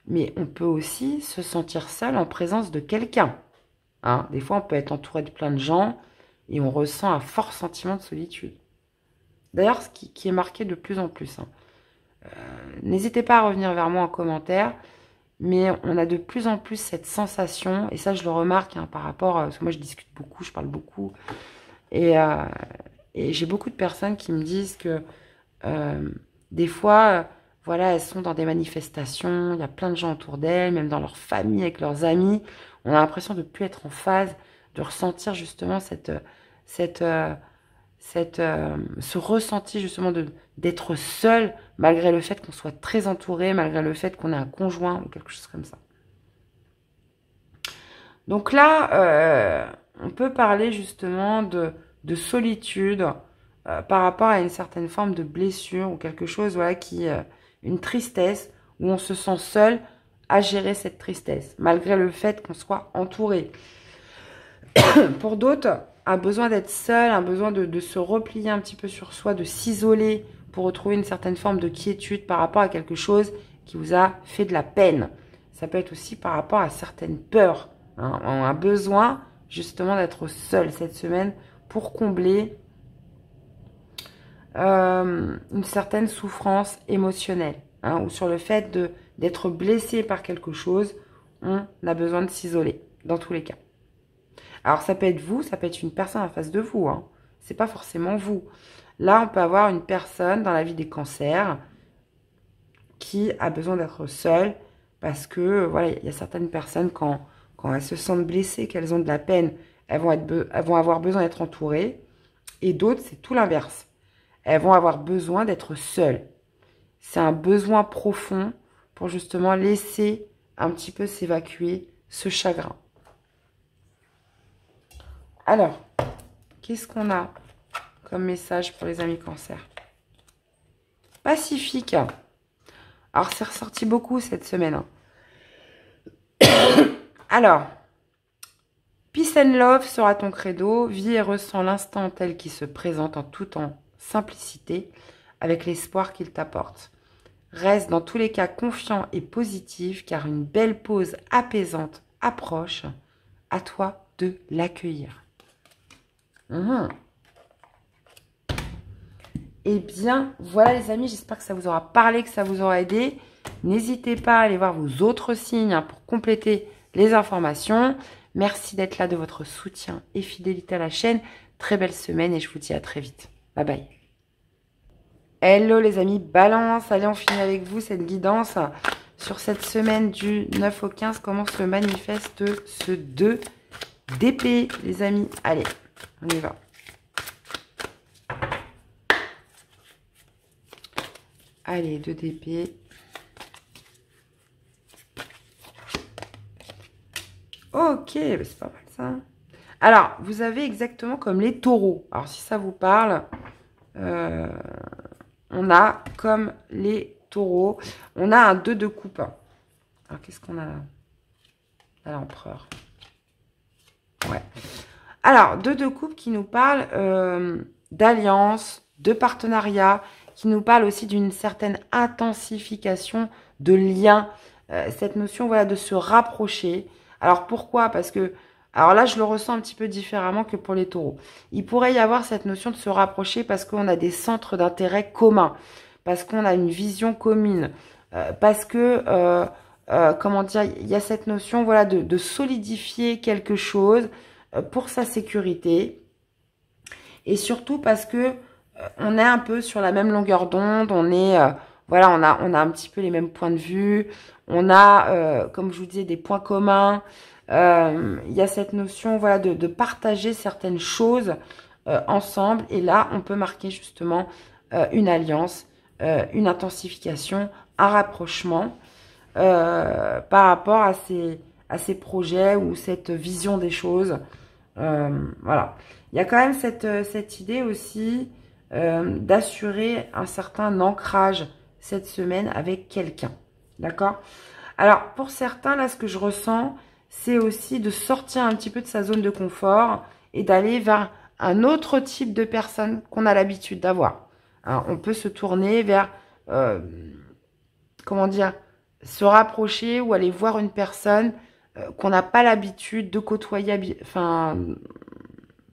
mais on peut aussi se sentir seul en présence de quelqu'un, hein. Des fois, on peut être entouré de plein de gens et on ressent un fort sentiment de solitude. D'ailleurs, ce qui est marqué de plus en plus, hein. N'hésitez pas à revenir vers moi en commentaire, mais on a de plus en plus cette sensation, et ça je le remarque, hein, par rapport, parce que moi je discute beaucoup, je parle beaucoup, et j'ai beaucoup de personnes qui me disent que des fois, voilà, elles sont dans des manifestations, il y a plein de gens autour d'elles, même dans leur famille, avec leurs amis, on a l'impression de ne plus être en phase, de ressentir justement ce ressenti justement d'être seul, malgré le fait qu'on soit très entouré, malgré le fait qu'on ait un conjoint ou quelque chose comme ça. Donc là, on peut parler justement de solitude, par rapport à une certaine forme de blessure ou quelque chose, voilà, une tristesse où on se sent seul à gérer cette tristesse, malgré le fait qu'on soit entouré. Pour d'autres, un besoin d'être seul, un besoin de se replier un petit peu sur soi, de s'isoler pour retrouver une certaine forme de quiétude par rapport à quelque chose qui vous a fait de la peine. Ça peut être aussi par rapport à certaines peurs, hein, un besoin justement d'être seul cette semaine pour combler une certaine souffrance émotionnelle, hein, ou sur le fait d'être blessé par quelque chose, on a besoin de s'isoler, dans tous les cas. Alors ça peut être vous, ça peut être une personne en face de vous, hein. C'est pas forcément vous. Là, on peut avoir une personne dans la vie des cancers qui a besoin d'être seule parce que, voilà, il y a certaines personnes, quand elles se sentent blessées, qu'elles ont de la peine, elles vont avoir besoin d'être entourées. Et d'autres, c'est tout l'inverse. Elles vont avoir besoin d'être seules. C'est un besoin profond pour justement laisser un petit peu s'évacuer ce chagrin. Alors, qu'est-ce qu'on a comme message pour les amis cancer? Pacifique. Alors, c'est ressorti beaucoup cette semaine, hein. Alors, peace and love sera ton credo. Vis et ressens l'instant tel qu'il se présente en simplicité, avec l'espoir qu'il t'apporte. Reste dans tous les cas confiant et positif, car une belle pause apaisante approche. À toi de l'accueillir. Eh bien, voilà les amis, j'espère que ça vous aura parlé, que ça vous aura aidé. N'hésitez pas à aller voir vos autres signes, hein, pour compléter les informations. Merci d'être là, de votre soutien et fidélité à la chaîne. Très belle semaine et je vous dis à très vite. Bye bye. Hello les amis, balance. Allez, on finit avec vous cette guidance sur cette semaine du 9 au 15. Comment se manifeste ce 2 d'épée, les amis? Allez, on y va. Allez, 2 d'épée. Ok, c'est pas mal ça. Alors, vous avez exactement comme les taureaux. Alors, si ça vous parle, on a comme les taureaux. On a un 2 de coupe. Alors, qu'est-ce qu'on a là? À l'empereur. Ouais. Alors, 2 de coupe qui nous parle d'alliance, de partenariat, qui nous parle aussi d'une certaine intensification de lien. Cette notion, voilà, de se rapprocher. Alors, pourquoi? Parce que, alors là, je le ressens un petit peu différemment que pour les taureaux. Il pourrait y avoir cette notion de se rapprocher parce qu'on a des centres d'intérêt communs, parce qu'on a une vision commune, parce que, comment dire, il y a cette notion, voilà, de solidifier quelque chose pour sa sécurité. Et surtout parce que on est un peu sur la même longueur d'onde, on est, voilà, on a un petit peu les mêmes points de vue, on a, comme je vous disais, des points communs. Il y a cette notion, voilà, de partager certaines choses ensemble. Et là, on peut marquer justement une alliance, une intensification, un rapprochement par rapport à ces projets ou cette vision des choses. Voilà. Il y a quand même cette idée aussi d'assurer un certain ancrage cette semaine avec quelqu'un. D'accord? Alors, pour certains, là, ce que je ressens, c'est aussi de sortir un petit peu de sa zone de confort et d'aller vers un autre type de personne qu'on a l'habitude d'avoir. Hein, on peut se tourner vers, comment dire, se rapprocher ou aller voir une personne qu'on n'a pas l'habitude de côtoyer, enfin,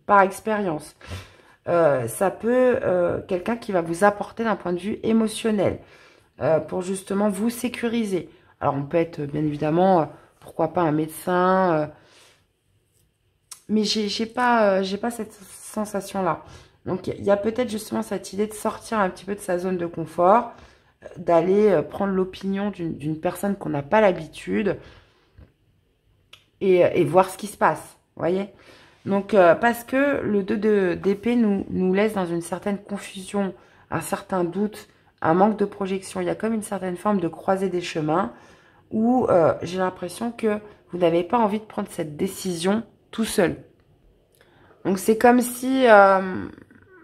par expérience. Ça peut, quelqu'un qui va vous apporter d'un point de vue émotionnel, pour justement vous sécuriser. Alors, on peut être, bien évidemment, pourquoi pas un médecin, mais j'ai pas cette sensation-là. Donc, il y a peut-être justement cette idée de sortir un petit peu de sa zone de confort, d'aller prendre l'opinion d'une personne qu'on n'a pas l'habitude et voir ce qui se passe, vous voyez? Donc, parce que le 2 d'épée nous laisse dans une certaine confusion, un certain doute, un manque de projection. Il y a comme une certaine forme de croisée des chemins où j'ai l'impression que vous n'avez pas envie de prendre cette décision tout seul. Donc, c'est comme si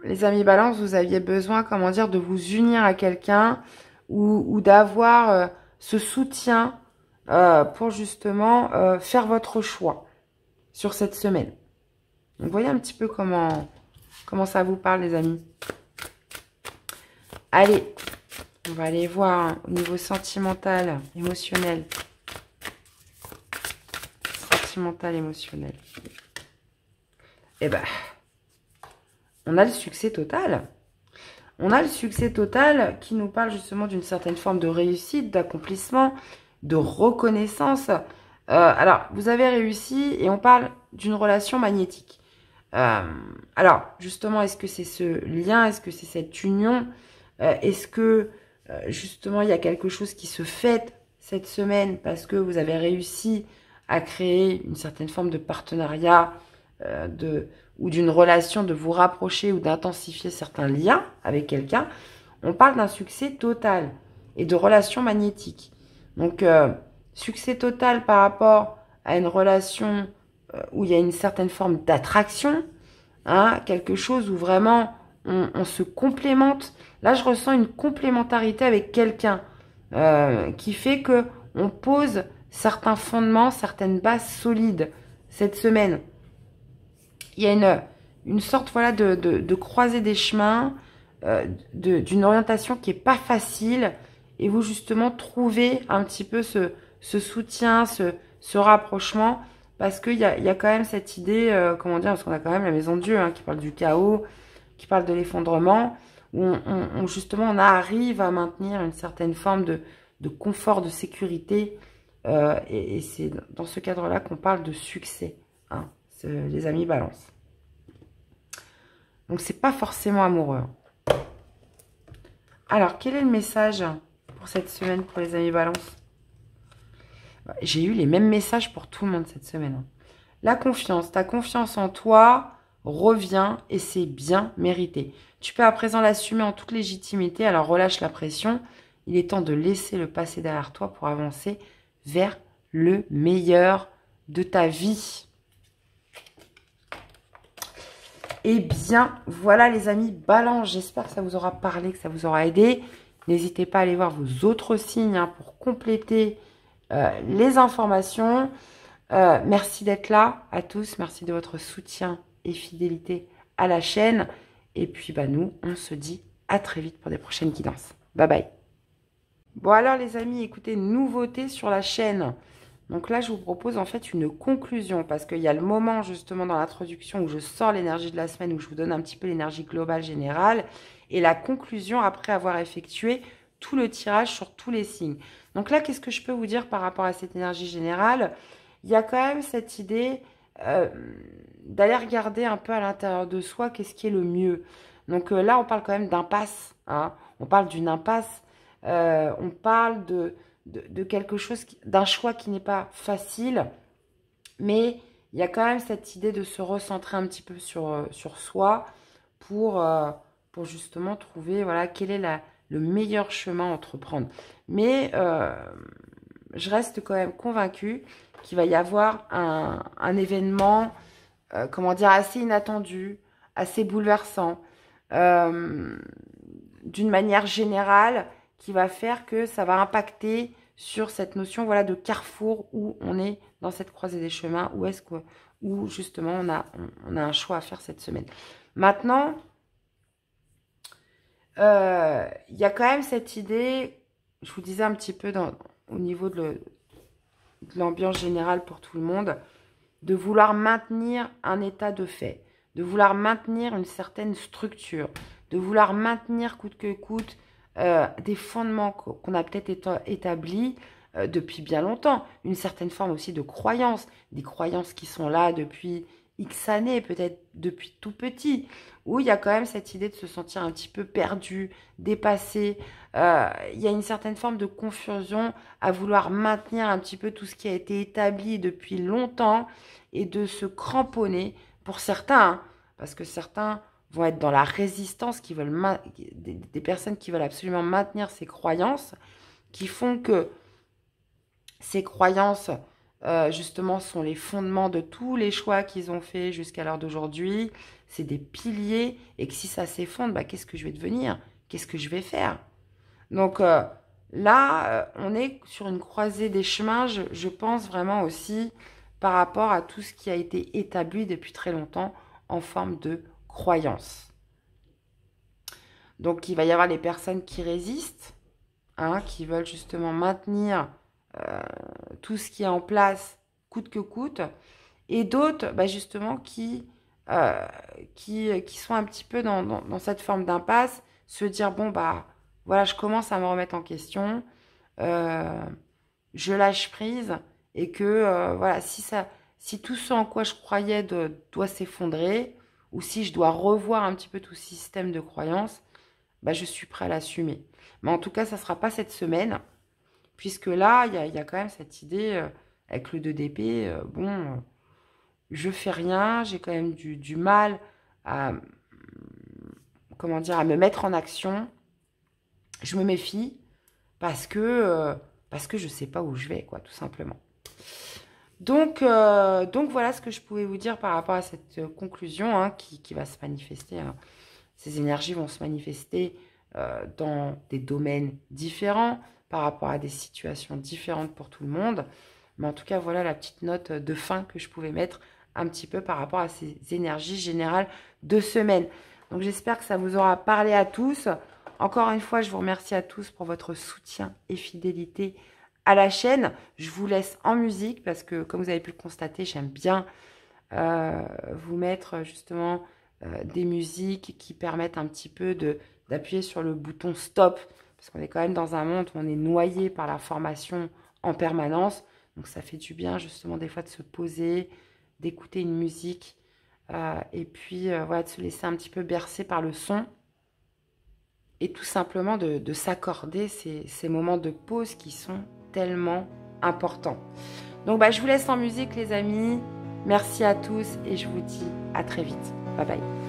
les amis balance, vous aviez besoin, comment dire, de vous unir à quelqu'un ou d'avoir ce soutien pour justement faire votre choix sur cette semaine. Donc, voyez un petit peu comment ça vous parle, les amis. Allez, on va aller voir hein, au niveau sentimental, émotionnel. Sentimental, émotionnel. Eh ben, on a le succès total. On a le succès total qui nous parle justement d'une certaine forme de réussite, d'accomplissement, de reconnaissance. Alors, vous avez réussi et on parle d'une relation magnétique. Alors, justement, est-ce que c'est ce lien? Est-ce que c'est cette union? Est-ce que, justement, il y a quelque chose qui se fête cette semaine parce que vous avez réussi à créer une certaine forme de partenariat ou d'une relation, de vous rapprocher ou d'intensifier certains liens avec quelqu'un? On parle d'un succès total et de relations magnétiques. Donc, succès total par rapport à une relation où il y a une certaine forme d'attraction, hein, quelque chose où vraiment on se complémente. Là, je ressens une complémentarité avec quelqu'un qui fait que on pose certains fondements, certaines bases solides cette semaine. Il y a une sorte voilà, de croisée des chemins, d'une orientation qui n'est pas facile. Et vous, justement, trouvez un petit peu ce soutien, ce rapprochement. Parce qu'il y a quand même cette idée, comment dire, parce qu'on a quand même la maison de Dieu hein, qui parle du chaos, qui parle de l'effondrement, où justement on arrive à maintenir une certaine forme de confort, de sécurité. Et c'est dans ce cadre-là qu'on parle de succès, hein, les amis balance. Donc c'est pas forcément amoureux. Alors, quel est le message pour cette semaine pour les amis balance? J'ai eu les mêmes messages pour tout le monde cette semaine. La confiance, ta confiance en toi revient et c'est bien mérité. Tu peux à présent l'assumer en toute légitimité, alors relâche la pression. Il est temps de laisser le passé derrière toi pour avancer vers le meilleur de ta vie. Eh bien, voilà les amis balance. J'espère que ça vous aura parlé, que ça vous aura aidé. N'hésitez pas à aller voir vos autres signes hein, pour compléter les informations. Merci d'être là à tous. Merci de votre soutien et fidélité à la chaîne. Et puis, bah, nous, on se dit à très vite pour des prochaines guidances. Bye bye. Bon alors les amis, écoutez, nouveauté sur la chaîne. Donc là, je vous propose en fait une conclusion parce qu'il y a le moment justement dans l'introduction où je sors l'énergie de la semaine, où je vous donne un petit peu l'énergie globale générale et la conclusion après avoir effectué tout le tirage sur tous les signes. Donc là, qu'est-ce que je peux vous dire par rapport à cette énergie générale? Il y a quand même cette idée d'aller regarder un peu à l'intérieur de soi qu'est-ce qui est le mieux. Donc là, on parle quand même d'impasse. Hein. On parle d'une impasse. On parle de quelque chose, d'un choix qui n'est pas facile, mais il y a quand même cette idée de se recentrer un petit peu sur soi pour justement trouver voilà, quel est le meilleur chemin à entreprendre. Mais je reste quand même convaincue qu'il va y avoir un événement, comment dire, assez inattendu, assez bouleversant, d'une manière générale, qui va faire que ça va impacter sur cette notion voilà, de carrefour où on est dans cette croisée des chemins, où justement on a un choix à faire cette semaine. Maintenant, il y a quand même cette idée, je vous disais un petit peu au niveau de l'ambiance générale pour tout le monde, de vouloir maintenir un état de fait, de vouloir maintenir une certaine structure, de vouloir maintenir coûte que coûte des fondements qu'on a peut-être établis depuis bien longtemps. Une certaine forme aussi de croyances, des croyances qui sont là depuis X années, peut-être depuis tout petit, où il y a quand même cette idée de se sentir un petit peu perdu, dépassé. Il y a une certaine forme de confusion à vouloir maintenir un petit peu tout ce qui a été établi depuis longtemps et de se cramponner pour certains, hein, parce que certains vont être dans la résistance, qui veulent des personnes qui veulent absolument maintenir ces croyances, qui font que ces croyances justement, sont les fondements de tous les choix qu'ils ont faits jusqu'à l'heure d'aujourd'hui. C'est des piliers. Et que si ça s'effondre, bah, qu'est-ce que je vais devenir? Qu'est-ce que je vais faire? Donc là, on est sur une croisée des chemins, je pense vraiment aussi par rapport à tout ce qui a été établi depuis très longtemps en forme de croyance. Donc il va y avoir les personnes qui résistent, hein, qui veulent justement maintenir tout ce qui est en place coûte que coûte, et d'autres bah, justement qui sont un petit peu dans cette forme d'impasse, se dire bon bah voilà, je commence à me remettre en question, je lâche prise et que voilà, si tout ce en quoi je croyais doit s'effondrer, ou si je dois revoir un petit peu tout système de croyance, bah, je suis prêt à l'assumer. Mais en tout cas, ça ne sera pas cette semaine, puisque là, il y a quand même cette idée, avec le 2 d'épée, je fais rien, j'ai quand même du mal à, comment dire, à me mettre en action. Je me méfie parce que je ne sais pas où je vais, quoi, tout simplement. Donc voilà ce que je pouvais vous dire par rapport à cette conclusion hein, qui va se manifester. Hein. Ces énergies vont se manifester dans des domaines différents, par rapport à des situations différentes pour tout le monde. Mais en tout cas, voilà la petite note de fin que je pouvais mettre un petit peu par rapport à ces énergies générales de semaine. Donc j'espère que ça vous aura parlé à tous. Encore une fois, je vous remercie à tous pour votre soutien et fidélité à la chaîne. Je vous laisse en musique parce que, comme vous avez pu le constater, j'aime bien vous mettre justement des musiques qui permettent un petit peu d'appuyer sur le bouton stop. Parce qu'on est quand même dans un monde où on est noyé par l'information en permanence. Donc ça fait du bien justement des fois de se poser, d'écouter une musique et puis voilà, de se laisser un petit peu bercer par le son. Et tout simplement de s'accorder ces moments de pause qui sont tellement importants. Donc bah, je vous laisse en musique les amis. Merci à tous et je vous dis à très vite. Bye bye.